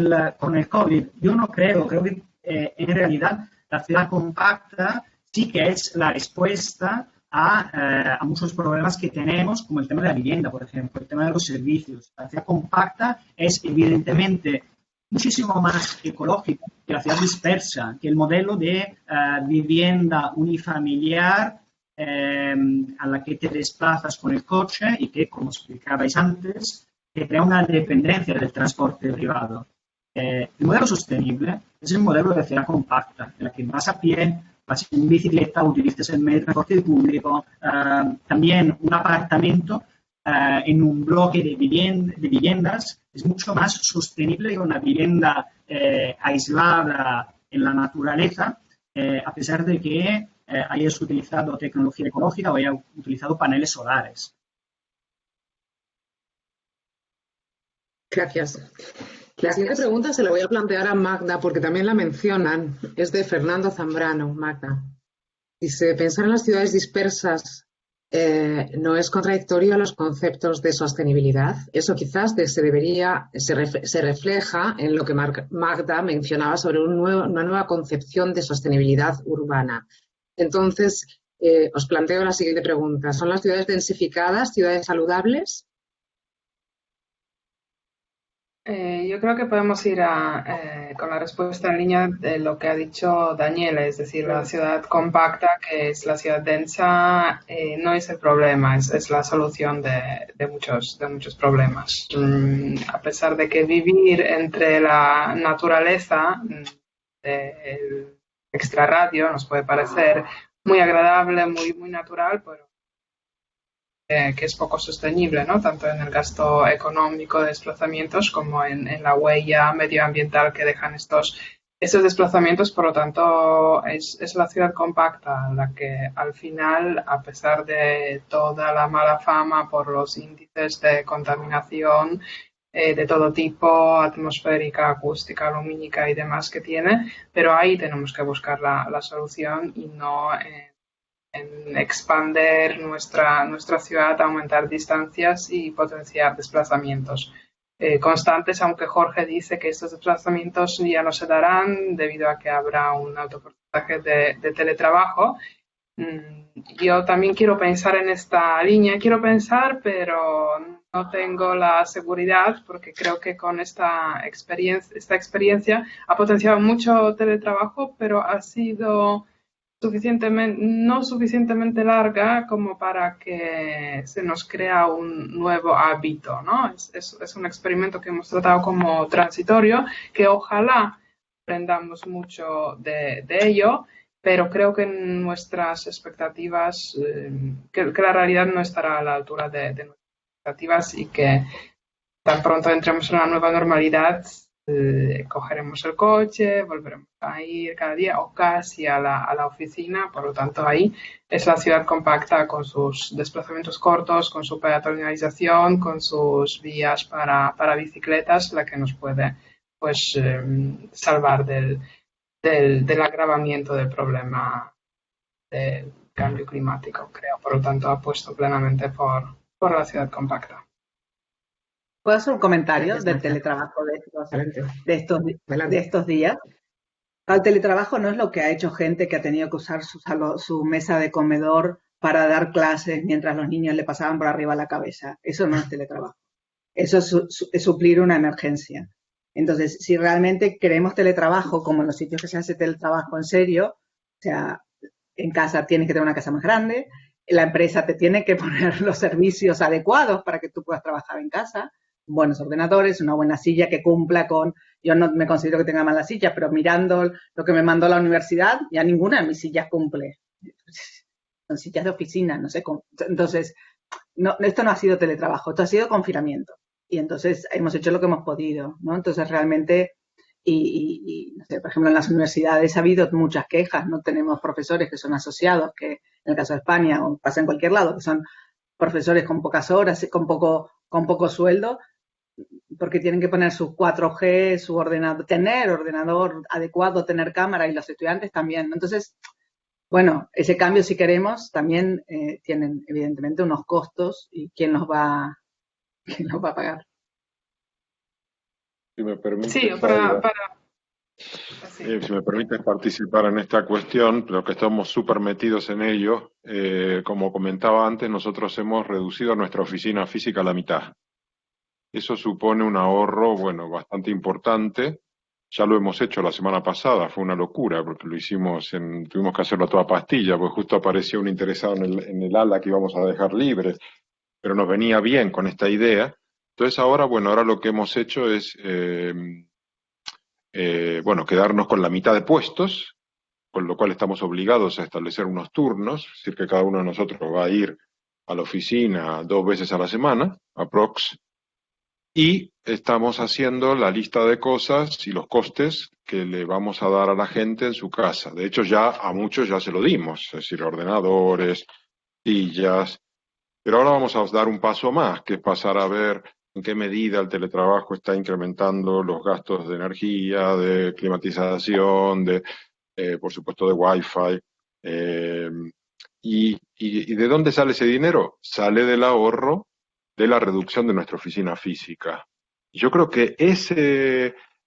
el COVID. Yo no creo que en realidad la ciudad compacta sí que es la respuesta a muchos problemas que tenemos, como el tema de la vivienda, por ejemplo, el tema de los servicios. La ciudad compacta es evidentemente muchísimo más ecológica que la ciudad dispersa, que el modelo de vivienda unifamiliar a la que te desplazas con el coche y que, como explicabais antes, que crea una dependencia del transporte privado. El modelo sostenible es el modelo de ciudad compacta, en la que vas a pie, vas en bicicleta, utilices el metro, transporte público, también un apartamento en un bloque de viviendas es mucho más sostenible que una vivienda aislada en la naturaleza, a pesar de que hayas utilizado tecnología ecológica o hayas utilizado paneles solares. Gracias. La siguiente pregunta se la voy a plantear a Magda porque también la mencionan. Es de Fernando Zambrano, Magda. Dice, pensar en las ciudades dispersas no es contradictorio a los conceptos de sostenibilidad. Eso quizás se refleja en lo que Magda mencionaba sobre una nueva concepción de sostenibilidad urbana. Entonces, os planteo la siguiente pregunta. ¿Son las ciudades densificadas ciudades saludables? Yo creo que podemos ir con la respuesta en línea de lo que ha dicho Daniela, es decir, la ciudad compacta, que es la ciudad densa, no es el problema, es la solución de muchos problemas. A pesar de que vivir entre la naturaleza del extrarradio nos puede parecer muy agradable, muy natural, pero que es poco sostenible, ¿no? Tanto en el gasto económico de desplazamientos como en la huella medioambiental que dejan estos desplazamientos. Por lo tanto, es la ciudad compacta la que al final, a pesar de toda la mala fama por los índices de contaminación de todo tipo, atmosférica, acústica, lumínica y demás que tiene, pero ahí tenemos que buscar la solución y no en expandir nuestra ciudad, aumentar distancias y potenciar desplazamientos constantes, aunque Jorge dice que estos desplazamientos ya no se darán debido a que habrá un alto porcentaje de teletrabajo. Yo también quiero pensar en esta línea, pero no tengo la seguridad porque creo que con esta experiencia ha potenciado mucho teletrabajo, pero ha sido no suficientemente larga como para que se nos crea un nuevo hábito, ¿no? Es un experimento que hemos tratado como transitorio, que ojalá aprendamos mucho de ello, pero creo que nuestras expectativas, que la realidad no estará a la altura de nuestras expectativas y que tan pronto entremos en una nueva normalidad, cogeremos el coche, volveremos a ir cada día o casi a la oficina. Por lo tanto, ahí es la ciudad compacta con sus desplazamientos cortos, con su peatonalización, con sus vías para bicicletas, la que nos puede salvar del agravamiento del problema del cambio climático, creo. Por lo tanto, apuesto plenamente por la ciudad compacta. ¿Puedo hacer un comentario del teletrabajo de estos días? El teletrabajo no es lo que ha hecho gente que ha tenido que usar su mesa de comedor para dar clases mientras los niños le pasaban por arriba la cabeza. Eso no es teletrabajo. Eso es suplir una emergencia. Entonces, si realmente queremos teletrabajo, como en los sitios que se hace teletrabajo en serio, o sea, en casa tienes que tener una casa más grande, la empresa te tiene que poner los servicios adecuados para que tú puedas trabajar en casa, buenos ordenadores, una buena silla que cumpla con... Yo no me considero que tenga mala silla, pero mirando lo que me mandó la universidad, ya ninguna de mis sillas cumple. Son sillas de oficina, no sé cómo. Entonces, esto no ha sido teletrabajo, esto ha sido confinamiento. Y entonces hemos hecho lo que hemos podido, ¿no? Entonces realmente, no sé, por ejemplo, en las universidades ha habido muchas quejas, ¿no? Tenemos profesores que son asociados, que en el caso de España, o pasa en cualquier lado, que son profesores con pocas horas, con poco sueldo, porque tienen que poner su 4G, su ordenador, tener ordenador adecuado, tener cámara, y los estudiantes también. Entonces, bueno, ese cambio, si queremos, también tienen evidentemente unos costos, y ¿quién los va a pagar? Si me permite, sí, si me permites participar en esta cuestión, pero que estamos súper metidos en ello, como comentaba antes, nosotros hemos reducido nuestra oficina física a la mitad. Eso supone un ahorro, bueno, bastante importante. Ya lo hemos hecho la semana pasada, fue una locura, porque tuvimos que hacerlo a toda pastilla, porque justo apareció un interesado en el ala que íbamos a dejar libre, pero nos venía bien con esta idea. Entonces ahora lo que hemos hecho es, quedarnos con la mitad de puestos con lo cual estamos obligados a establecer unos turnos, es decir, que cada uno de nosotros va a ir a la oficina 2 veces a la semana, aprox, y estamos haciendo la lista de cosas y los costes que le vamos a dar a la gente en su casa. De hecho, ya a muchos ya se lo dimos, es decir, ordenadores, sillas, pero ahora vamos a dar un paso más, que es pasar a ver en qué medida el teletrabajo está incrementando los gastos de energía, de climatización, por supuesto, de Wi-Fi. ¿Y de dónde sale ese dinero? Sale del ahorro de la reducción de nuestra oficina física. Yo creo que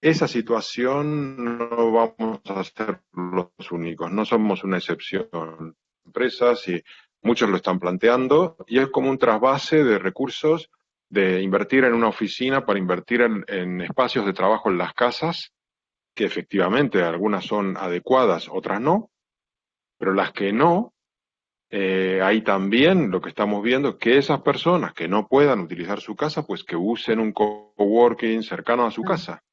esa situación no vamos a ser los únicos, no somos una excepción. Empresas y muchos lo están planteando y es como un trasvase de recursos de invertir en una oficina para invertir en espacios de trabajo en las casas, que efectivamente algunas son adecuadas, otras no, pero las que no, ahí también lo que estamos viendo es que esas personas que no puedan utilizar su casa, pues que usen un coworking cercano a su casa.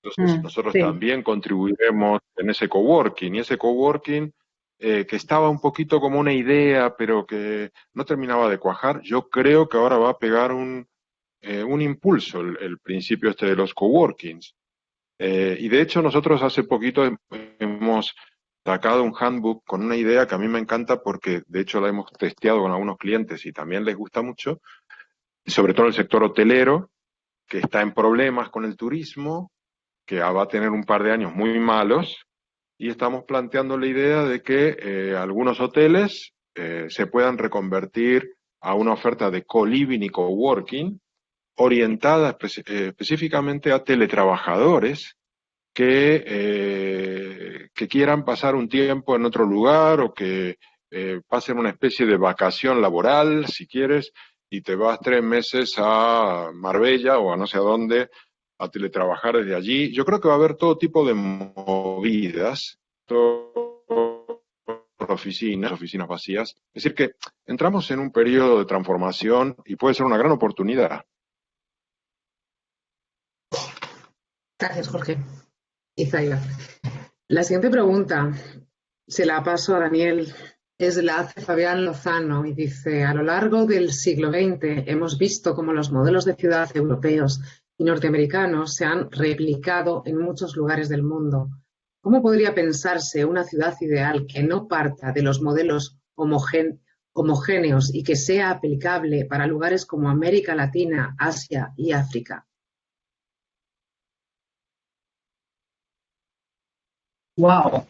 Entonces nosotros sí. también contribuiremos en ese coworking, y ese coworking que estaba un poquito como una idea, pero que no terminaba de cuajar, yo creo que ahora va a pegar un impulso el principio este de los coworkings. Y de hecho nosotros hace poquito hemos sacado un handbook con una idea que a mí me encanta porque de hecho la hemos testeado con algunos clientes y también les gusta mucho, sobre todo el sector hotelero, que está en problemas con el turismo, que va a tener un par de años muy malos, y estamos planteando la idea de que algunos hoteles se puedan reconvertir a una oferta de co-living y coworking orientada específicamente a teletrabajadores que quieran pasar un tiempo en otro lugar o que pasen una especie de vacación laboral, si quieres, y te vas 3 meses a Marbella o a no sé a dónde a teletrabajar desde allí. Yo creo que va a haber todo tipo de movidas, oficinas vacías. Es decir, que entramos en un periodo de transformación y puede ser una gran oportunidad. Gracias, Jorge. Y Zaida. La siguiente pregunta se la paso a Daniel. La hace Fabián Lozano y dice: a lo largo del siglo XX hemos visto cómo los modelos de ciudad europeos y norteamericanos se han replicado en muchos lugares del mundo. ¿Cómo podría pensarse una ciudad ideal que no parta de los modelos homogéneos y que sea aplicable para lugares como América Latina, Asia y África? Wow.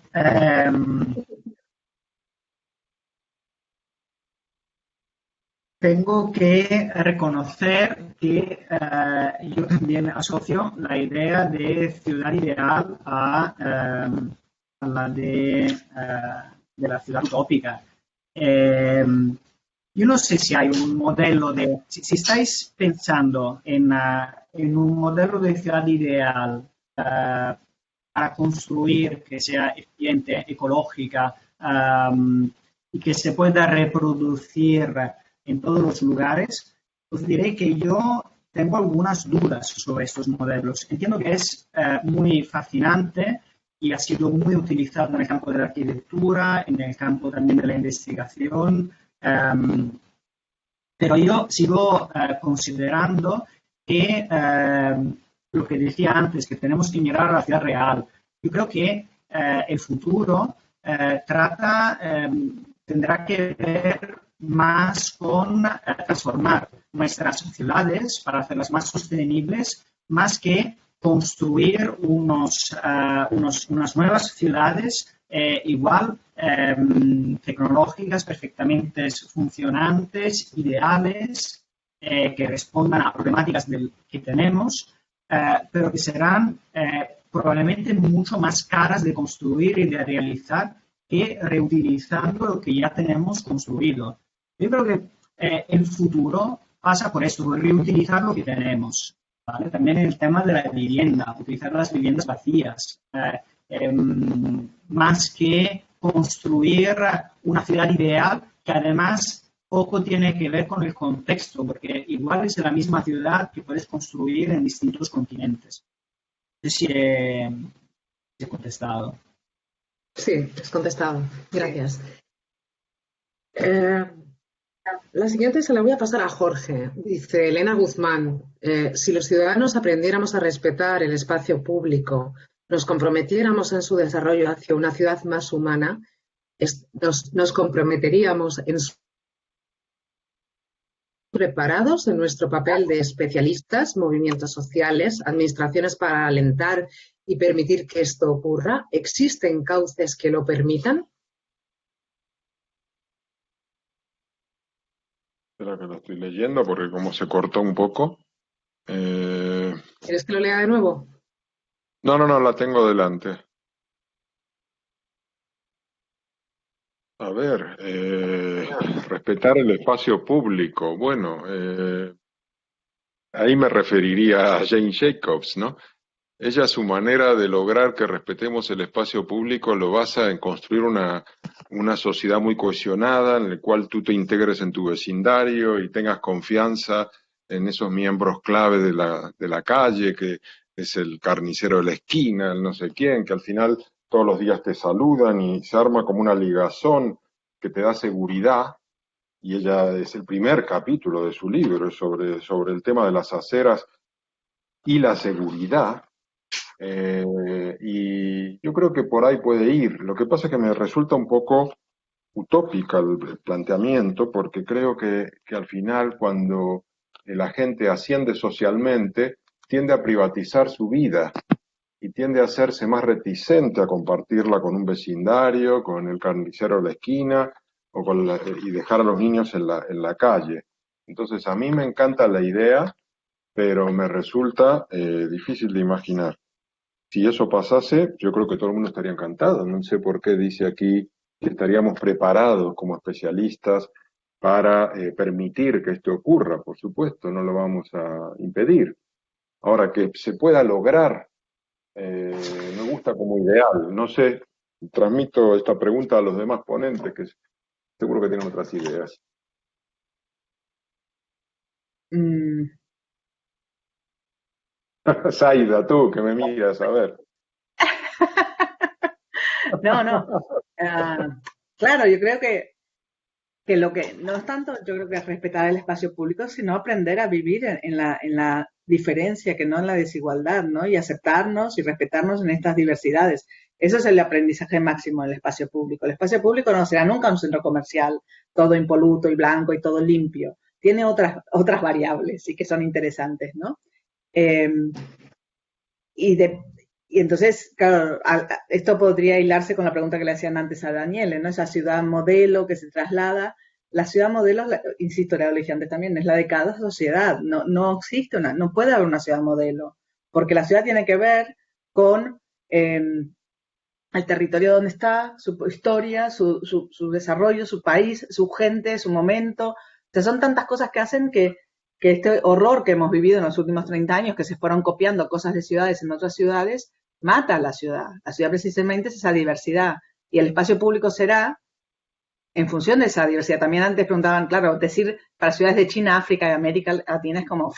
Tengo que reconocer que yo también asocio la idea de ciudad ideal a la de la ciudad utópica. Yo no sé si hay un modelo de... Si estáis pensando en un modelo de ciudad ideal para construir que sea eficiente, ecológica y que se pueda reproducir en todos los lugares, os diré que yo tengo algunas dudas sobre estos modelos. Entiendo que es muy fascinante y ha sido muy utilizado en el campo de la arquitectura, en el campo también de la investigación, pero yo sigo considerando que lo que decía antes, que tenemos que mirar a la ciudad real. Yo creo que el futuro tendrá que ver más con transformar nuestras ciudades para hacerlas más sostenibles, más que construir unas nuevas ciudades igual tecnológicas, perfectamente funcionantes, ideales, que respondan a problemáticas que tenemos, pero que serán probablemente mucho más caras de construir y de realizar que reutilizando lo que ya tenemos construido. Yo creo que el futuro pasa por esto, por reutilizar lo que tenemos, ¿vale? También el tema de la vivienda, utilizar las viviendas vacías, más que construir una ciudad ideal que además poco tiene que ver con el contexto, porque igual es la misma ciudad que puedes construir en distintos continentes. No sé si he contestado. Sí, has contestado. Gracias. La siguiente se la voy a pasar a Jorge. Dice Elena Guzmán, si los ciudadanos aprendiéramos a respetar el espacio público, nos comprometiéramos en su desarrollo hacia una ciudad más humana, nos comprometeríamos en preparados en nuestro papel de especialistas, movimientos sociales, administraciones para alentar y permitir que esto ocurra. ¿Existen cauces que lo permitan? Espera que lo estoy leyendo porque como se cortó un poco. ¿Quieres que lo lea de nuevo? No, la tengo delante. A ver, respetar el espacio público. Bueno, ahí me referiría a Jane Jacobs, ¿no? Ella, su manera de lograr que respetemos el espacio público lo basa en construir una sociedad muy cohesionada, en la cual tú te integres en tu vecindario y tengas confianza en esos miembros clave de la calle, que es el carnicero de la esquina, el no sé quién, que al final todos los días te saludan y se arma como una ligazón que te da seguridad. Y ella es el primer capítulo de su libro sobre el tema de las aceras y la seguridad. Y yo creo que por ahí puede ir. Lo que pasa es que me resulta un poco utópica el planteamiento, porque creo que al final cuando la gente asciende socialmente, tiende a privatizar su vida y tiende a hacerse más reticente a compartirla con un vecindario, con el carnicero de la esquina, y dejar a los niños en la calle. Entonces a mí me encanta la idea, pero me resulta difícil de imaginar. Si eso pasase, yo creo que todo el mundo estaría encantado. No sé por qué dice aquí que estaríamos preparados como especialistas para permitir que esto ocurra. Por supuesto, no lo vamos a impedir. Ahora, que se pueda lograr, me gusta como ideal. No sé, transmito esta pregunta a los demás ponentes, que seguro que tienen otras ideas. Zaida, tú, que me miras, a ver. No. Claro, yo creo que lo que no es tanto, yo creo que es respetar el espacio público, sino aprender a vivir en la diferencia, que no en la desigualdad, ¿no? Y aceptarnos y respetarnos en estas diversidades. Eso es el aprendizaje máximo del espacio público. El espacio público no será nunca un centro comercial, todo impoluto y blanco y todo limpio. Tiene otras variables y que son interesantes, ¿no? Y entonces, claro, esto podría hilarse con la pregunta que le hacían antes a Daniele, ¿no? Esa ciudad modelo que se traslada. La ciudad modelo, insisto, ya lo dije antes también, es la de cada sociedad. No existe no puede haber una ciudad modelo, porque la ciudad tiene que ver con el territorio donde está, su historia, su desarrollo, su país, su gente, su momento. O sea, son tantas cosas que hacen que este horror que hemos vivido en los últimos 30 años, que se fueron copiando cosas de ciudades en otras ciudades, mata a la ciudad. La ciudad precisamente es esa diversidad. Y el espacio público será en función de esa diversidad. También antes preguntaban, claro, decir para ciudades de China, África y América Latina es como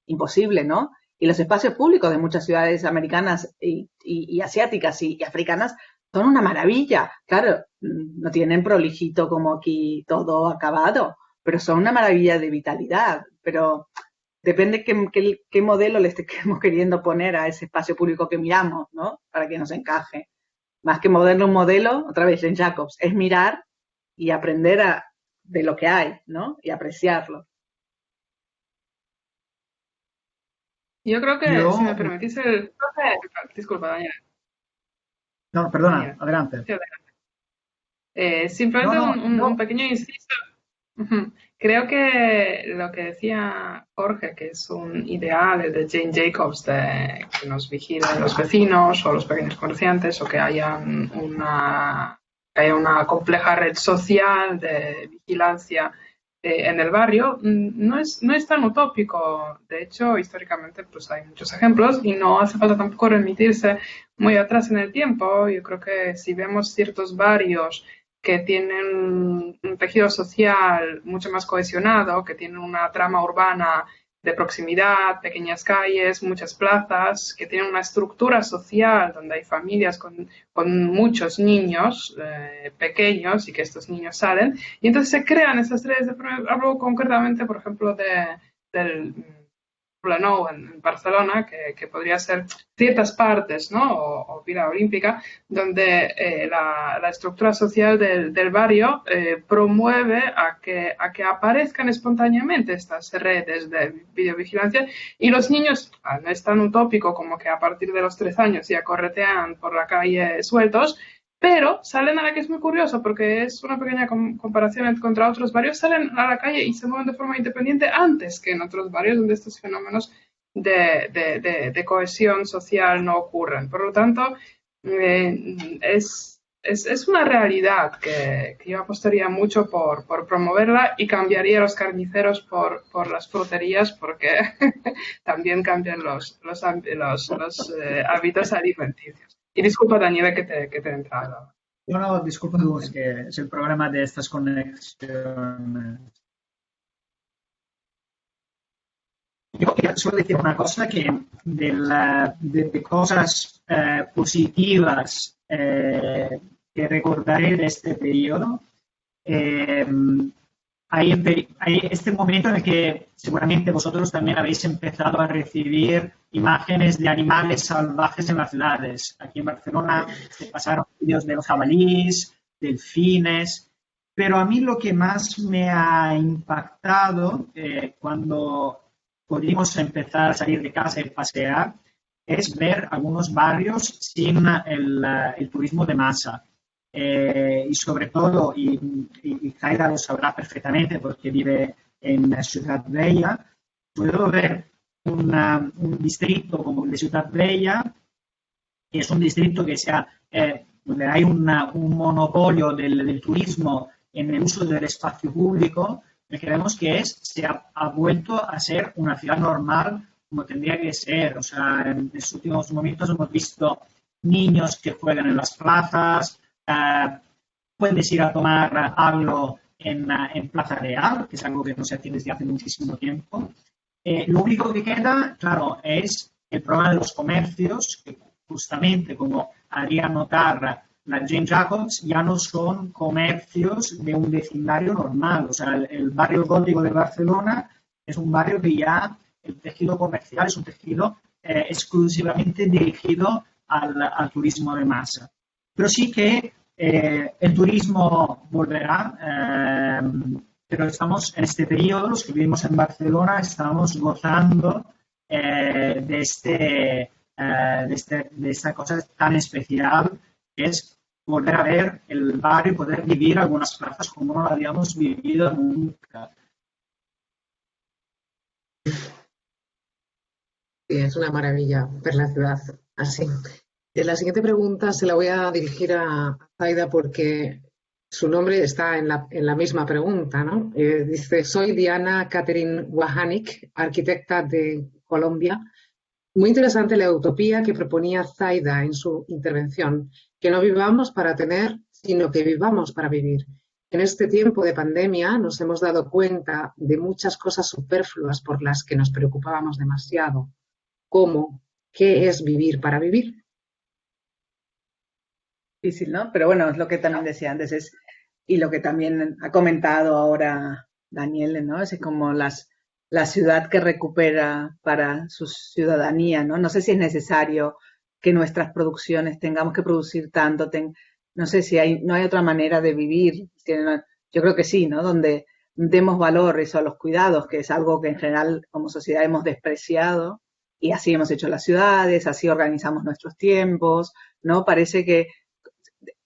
imposible, ¿no? Y los espacios públicos de muchas ciudades americanas y asiáticas y africanas son una maravilla. Claro, no tienen prolijito como aquí todo acabado, pero son una maravilla de vitalidad. Pero depende qué modelo le estemos queriendo poner a ese espacio público que miramos, ¿no? Para que nos encaje. Más que moverle un modelo, otra vez en Jacobs, es mirar y aprender de lo que hay, ¿no? Y apreciarlo. Yo creo que, si me permitís, disculpa, Daniel. No, perdona, adelante. Simplemente un pequeño inciso. Creo que lo que decía Jorge, que es un ideal de Jane Jacobs, de que nos vigilen los vecinos o los pequeños comerciantes, o que haya una compleja red social de vigilancia en el barrio, no es tan utópico. De hecho, históricamente pues hay muchos ejemplos y no hace falta tampoco remitirse muy atrás en el tiempo. Yo creo que si vemos ciertos barrios que tienen un tejido social mucho más cohesionado, que tienen una trama urbana proximidad, pequeñas calles, muchas plazas, que tienen una estructura social donde hay familias con muchos niños pequeños y que estos niños salen. Y entonces se crean esas redes. Hablo concretamente, por ejemplo, del Planó en Barcelona, que podría ser ciertas partes, ¿no? O Vila Olímpica, donde la estructura social del barrio promueve a que aparezcan espontáneamente estas redes de videovigilancia, y los niños, no es tan utópico como que a partir de los 3 años ya corretean por la calle sueltos, pero salen a la, que es muy curioso porque es una pequeña comparación contra otros barrios, salen a la calle y se mueven de forma independiente antes que en otros barrios donde estos fenómenos de cohesión social no ocurren. Por lo tanto, es una realidad que yo apostaría mucho por promoverla, y cambiaría los carniceros por las fruterías, porque también cambian los hábitos alimenticios. Y disculpa, Daniela, que te he entrado. No, disculpa tú, es que es el problema de estas conexiones. Yo suelo decir una cosa, que de cosas positivas que recordaré de este periodo, hay este momento en el que seguramente vosotros también habéis empezado a recibir imágenes de animales salvajes en las ciudades. Aquí en Barcelona se pasaron vídeos de los jabalíes, delfines, pero a mí lo que más me ha impactado cuando pudimos empezar a salir de casa y pasear es ver algunos barrios sin el turismo de masa. Y sobre todo, y Zaida lo sabrá perfectamente porque vive en Ciutat Vella, puedo ver un distrito como el de Ciutat Vella, que es un distrito que donde hay un monopolio del turismo en el uso del espacio público, en el que vemos que se ha vuelto a ser una ciudad normal como tendría que ser. O sea, en estos últimos momentos hemos visto niños que juegan en las plazas. Puedes ir a tomar algo en Plaza Real, que es algo que no se hace desde hace muchísimo tiempo. Lo único que queda, claro, es el problema de los comercios, que justamente, como haría notar la Jane Jacobs, ya no son comercios de un vecindario normal. O sea, el barrio gótico de Barcelona es un barrio que ya el tejido comercial es un tejido exclusivamente dirigido al turismo de masa. Pero sí que el turismo volverá, pero estamos en este periodo, los que vivimos en Barcelona, estamos gozando de esta cosa tan especial, que es volver a ver el barrio y poder vivir algunas plazas como no lo habíamos vivido nunca. Sí, es una maravilla ver la ciudad así. La siguiente pregunta se la voy a dirigir a Zaida porque su nombre está en la misma pregunta, ¿no? Dice, soy Diana Catherine Wahanic, arquitecta de Colombia. Muy interesante la utopía que proponía Zaida en su intervención, que no vivamos para tener, sino que vivamos para vivir. En este tiempo de pandemia nos hemos dado cuenta de muchas cosas superfluas por las que nos preocupábamos demasiado, como ¿qué es vivir para vivir? Difícil, ¿no? Pero bueno, es lo que también decía antes, y lo que también ha comentado ahora Daniele, ¿no? Es como la ciudad que recupera para su ciudadanía, ¿no? No sé si es necesario que nuestras producciones tengamos que producir tanto, no sé si no hay otra manera de vivir. Yo creo que sí, ¿no? Donde demos valor eso a los cuidados, que es algo que en general como sociedad hemos despreciado, y así hemos hecho las ciudades, así organizamos nuestros tiempos, ¿no? Parece que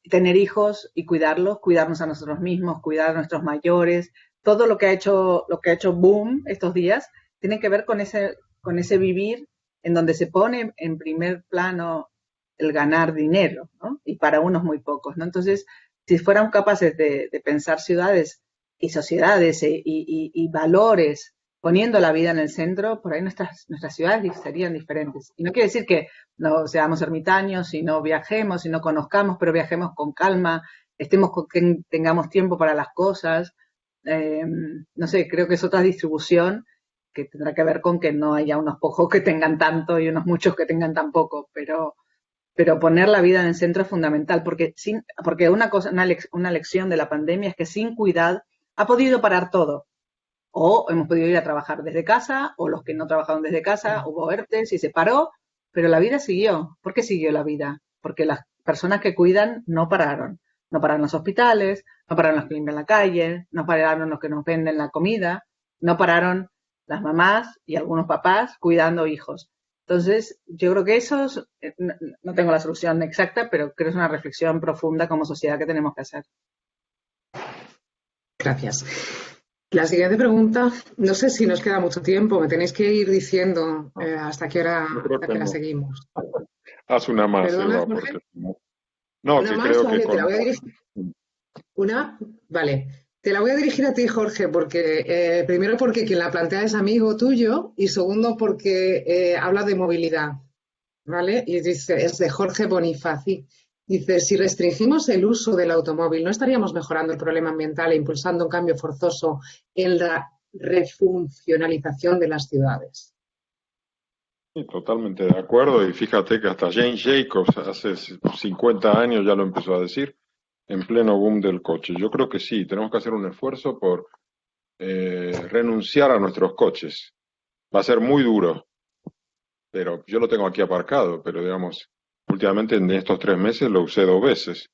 tener hijos y cuidarnos a nosotros mismos, cuidar a nuestros mayores, todo lo que ha hecho boom estos días, tiene que ver con ese vivir en donde se pone en primer plano el ganar dinero, ¿no? Y para unos muy pocos, ¿no? Entonces, si fuéramos capaces de pensar ciudades y sociedades y valores poniendo la vida en el centro, por ahí nuestras ciudades serían diferentes. Y no quiere decir que no seamos ermitaños y no viajemos y no conozcamos, pero viajemos con calma, tengamos tiempo para las cosas. No sé, creo que es otra distribución que tendrá que ver con que no haya unos pocos que tengan tanto y unos muchos que tengan tan poco, pero poner la vida en el centro es fundamental, porque una lección de la pandemia es que sin cuidado ha podido parar todo. O hemos podido ir a trabajar desde casa, o los que no trabajaron desde casa, hubo ERTEs y se paró, pero la vida siguió. ¿Por qué siguió la vida? Porque las personas que cuidan no pararon. No pararon los hospitales, no pararon los que limpian la calle, no pararon los que nos venden la comida, no pararon las mamás y algunos papás cuidando hijos. Entonces, yo creo que no tengo la solución exacta, pero creo que es una reflexión profunda como sociedad que tenemos que hacer. Gracias. La siguiente pregunta, no sé si nos queda mucho tiempo, me tenéis que ir diciendo hasta qué hora seguimos. Haz una más, ¿Perdona, Eva, Jorge? porque... No, una que más, creo vale, que te la voy a dirigir. ¿Una? Vale. Te la voy a dirigir a ti, Jorge, porque primero porque quien la plantea es amigo tuyo y segundo porque habla de movilidad, ¿vale? Y dice, es de Jorge Bonifaci. Dice, si restringimos el uso del automóvil, ¿no estaríamos mejorando el problema ambiental e impulsando un cambio forzoso en la refuncionalización de las ciudades? Sí, totalmente de acuerdo, y fíjate que hasta Jane Jacobs hace 50 años ya lo empezó a decir, en pleno boom del coche. Yo creo que sí, tenemos que hacer un esfuerzo por renunciar a nuestros coches. Va a ser muy duro, pero yo lo tengo aquí aparcado, pero digamos, últimamente en estos 3 meses lo usé 2 veces.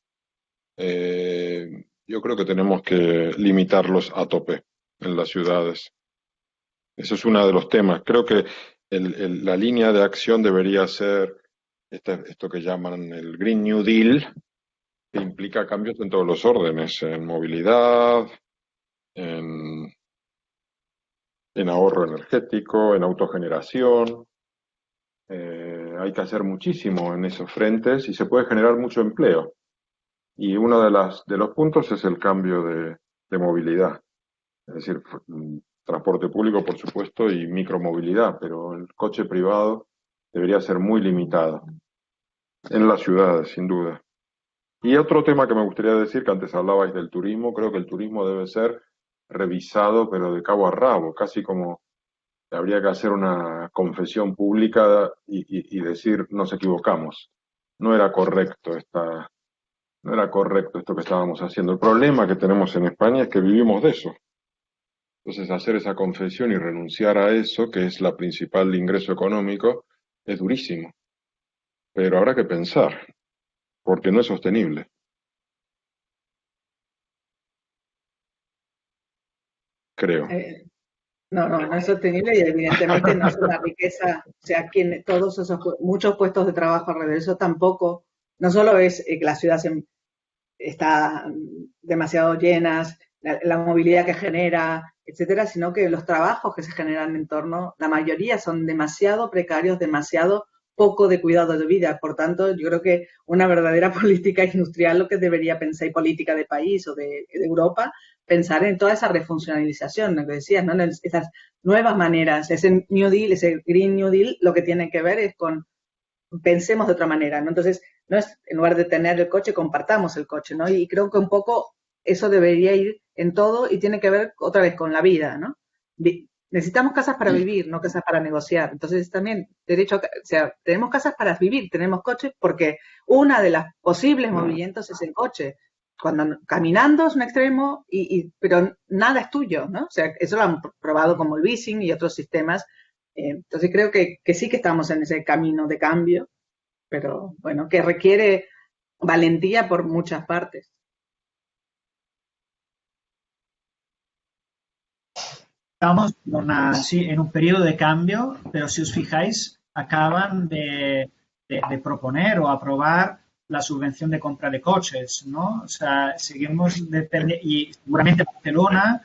Yo creo que tenemos que limitarlos a tope en las ciudades. Eso es uno de los temas. Creo que la línea de acción debería ser esto que llaman el Green New Deal, que implica cambios en todos los órdenes, en movilidad, en ahorro energético, en autogeneración. Hay que hacer muchísimo en esos frentes y se puede generar mucho empleo. Y uno de los puntos es el cambio de movilidad. Es decir, transporte público, por supuesto, y micromovilidad, pero el coche privado debería ser muy limitado en las ciudades, sin duda. Y otro tema que me gustaría decir, que antes hablabais del turismo, creo que el turismo debe ser revisado, pero de cabo a rabo, casi como habría que hacer una confesión pública y decir, nos equivocamos. No era correcto esto que estábamos haciendo. El problema que tenemos en España es que vivimos de eso. Entonces, hacer esa confesión y renunciar a eso, que es la principal ingreso económico, es durísimo. Pero habrá que pensar, porque no es sostenible. Creo. No es sostenible y evidentemente no es una riqueza, o sea, muchos puestos de trabajo alrededor, eso tampoco, no solo es que la ciudad está demasiado llenas, la movilidad que genera, etcétera, sino que los trabajos que se generan en torno, la mayoría son demasiado precarios, demasiado poco de cuidado de vida. Por tanto, yo creo que una verdadera política industrial, lo que debería pensar, y política de país o de Europa, pensar en toda esa refuncionalización, lo que decías, ¿no? Esas nuevas maneras, ese New Deal, ese Green New Deal, lo que tiene que ver es con pensemos de otra manera, ¿no? Entonces, no es, en lugar de tener el coche, compartamos el coche, ¿no? Y creo que un poco eso debería ir en todo y tiene que ver otra vez con la vida, ¿no? Necesitamos casas para vivir, no casas para negociar. Entonces, también, o sea, tenemos casas para vivir, tenemos coches, porque una de las posibles movimientos es el coche. Cuando caminando es un extremo, pero nada es tuyo, ¿no? O sea, eso lo han probado como el leasing y otros sistemas. Entonces creo que sí que estamos en ese camino de cambio, pero bueno, que requiere valentía por muchas partes. Estamos en un periodo de cambio, pero si os fijáis, acaban de proponer o aprobar la subvención de compra de coches, ¿no? O sea, seguimos dependiendo, y seguramente Barcelona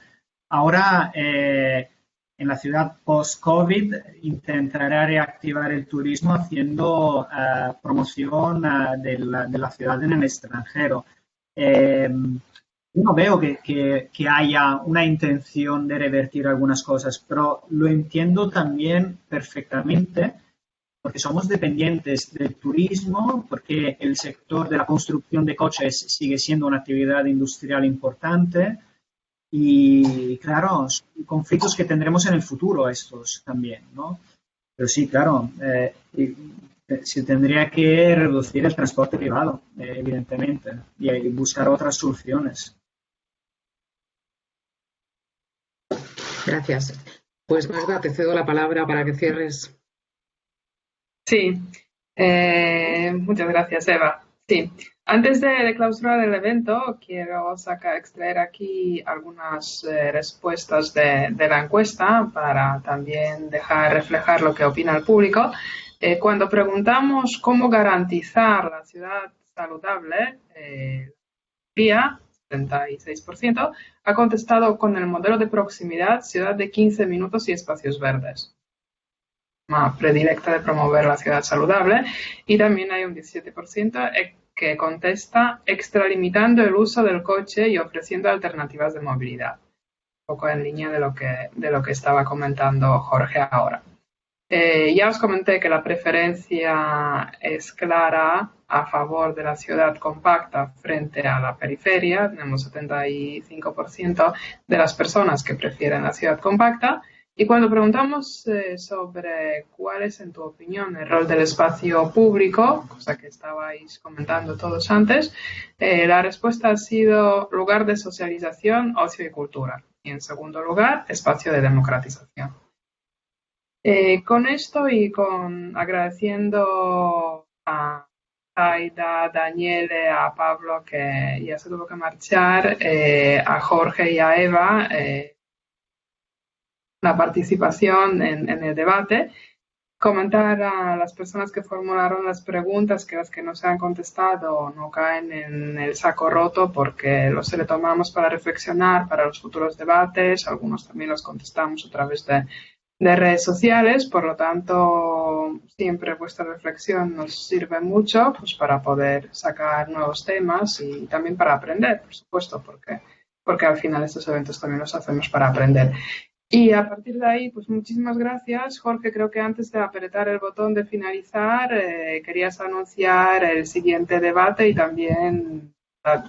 ahora en la ciudad post-COVID intentará reactivar el turismo haciendo promoción de la ciudad en el extranjero. No veo que haya una intención de revertir algunas cosas, pero lo entiendo también perfectamente porque somos dependientes del turismo, porque el sector de la construcción de coches sigue siendo una actividad industrial importante Y claro, son conflictos que tendremos en el futuro estos también, ¿no? Pero sí, claro, se tendría que reducir el transporte privado, evidentemente, y buscar otras soluciones. Gracias. Pues Magda, te cedo la palabra para que cierres. Sí, muchas gracias, Eva. Sí, antes de clausurar el evento, quiero extraer aquí algunas respuestas de la encuesta para también dejar reflejar lo que opina el público. Cuando preguntamos cómo garantizar la ciudad saludable, la 76%, ha contestado con el modelo de proximidad, ciudad de 15 minutos y espacios verdes. Predilecta de promover la ciudad saludable, y también hay un 17% que contesta extralimitando el uso del coche y ofreciendo alternativas de movilidad. Un poco en línea de lo que estaba comentando Jorge ahora. Ya os comenté que la preferencia es clara a favor de la ciudad compacta frente a la periferia. Tenemos 75% de las personas que prefieren la ciudad compacta. Y cuando preguntamos sobre cuál es, en tu opinión, el rol del espacio público, cosa que estabais comentando todos antes, la respuesta ha sido lugar de socialización, ocio y cultura. Y en segundo lugar, espacio de democratización. Con esto y agradeciendo a Aida, a Daniele, a Pablo, que ya se tuvo que marchar, a Jorge y a Eva, la participación en el debate, comentar a las personas que formularon las preguntas que las que no se han contestado no caen en el saco roto, porque los retomamos para reflexionar para los futuros debates. Algunos también los contestamos a través de redes sociales. Por lo tanto, siempre vuestra reflexión nos sirve mucho, pues, para poder sacar nuevos temas y también para aprender, por supuesto, porque al final estos eventos también los hacemos para aprender. Y a partir de ahí, pues muchísimas gracias. Jorge, creo que antes de apretar el botón de finalizar, querías anunciar el siguiente debate y también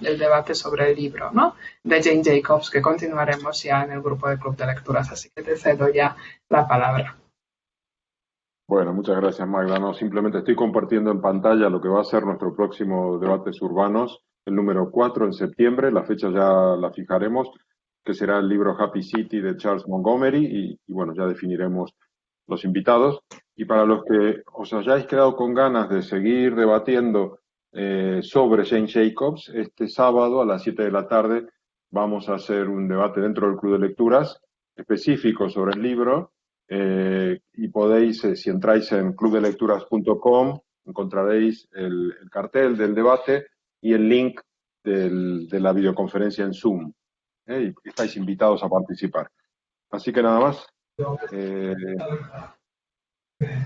el debate sobre el libro, ¿no?, de Jane Jacobs, que continuaremos ya en el grupo de Club de Lecturas. Así que te cedo ya la palabra. Bueno, muchas gracias, Magda. No, simplemente estoy compartiendo en pantalla lo que va a ser nuestro próximo Debates Urbanos, el número 4 en septiembre. La fecha ya la fijaremos, que será el libro Happy City de Charles Montgomery, y bueno, ya definiremos los invitados. Y para los que os hayáis quedado con ganas de seguir debatiendo sobre Jane Jacobs, este sábado a las 7 de la tarde vamos a hacer un debate dentro del Club de Lecturas específico sobre el libro, y podéis, si entráis en clubdelecturas.com, encontraréis el cartel del debate y el link de la videoconferencia en Zoom. Y estáis invitados a participar. Así que nada más.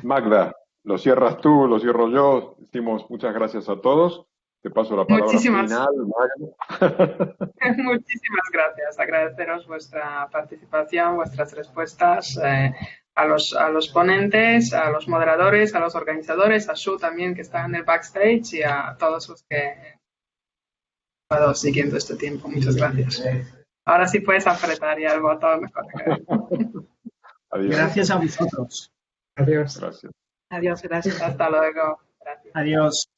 Magda, lo cierras tú, lo cierro yo. Decimos muchas gracias a todos. Te paso la palabra final, Magda. Muchísimas gracias. Agradeceros vuestra participación, vuestras respuestas, a los ponentes, a los moderadores, a los organizadores, a Shu también, que está en el backstage, y a todos los que han estado siguiendo este tiempo. Muchas gracias. Ahora sí puedes apretar ya el botón. Adiós. Gracias a vosotros. Adiós. Gracias. Adiós, gracias. Hasta luego. Gracias. Adiós.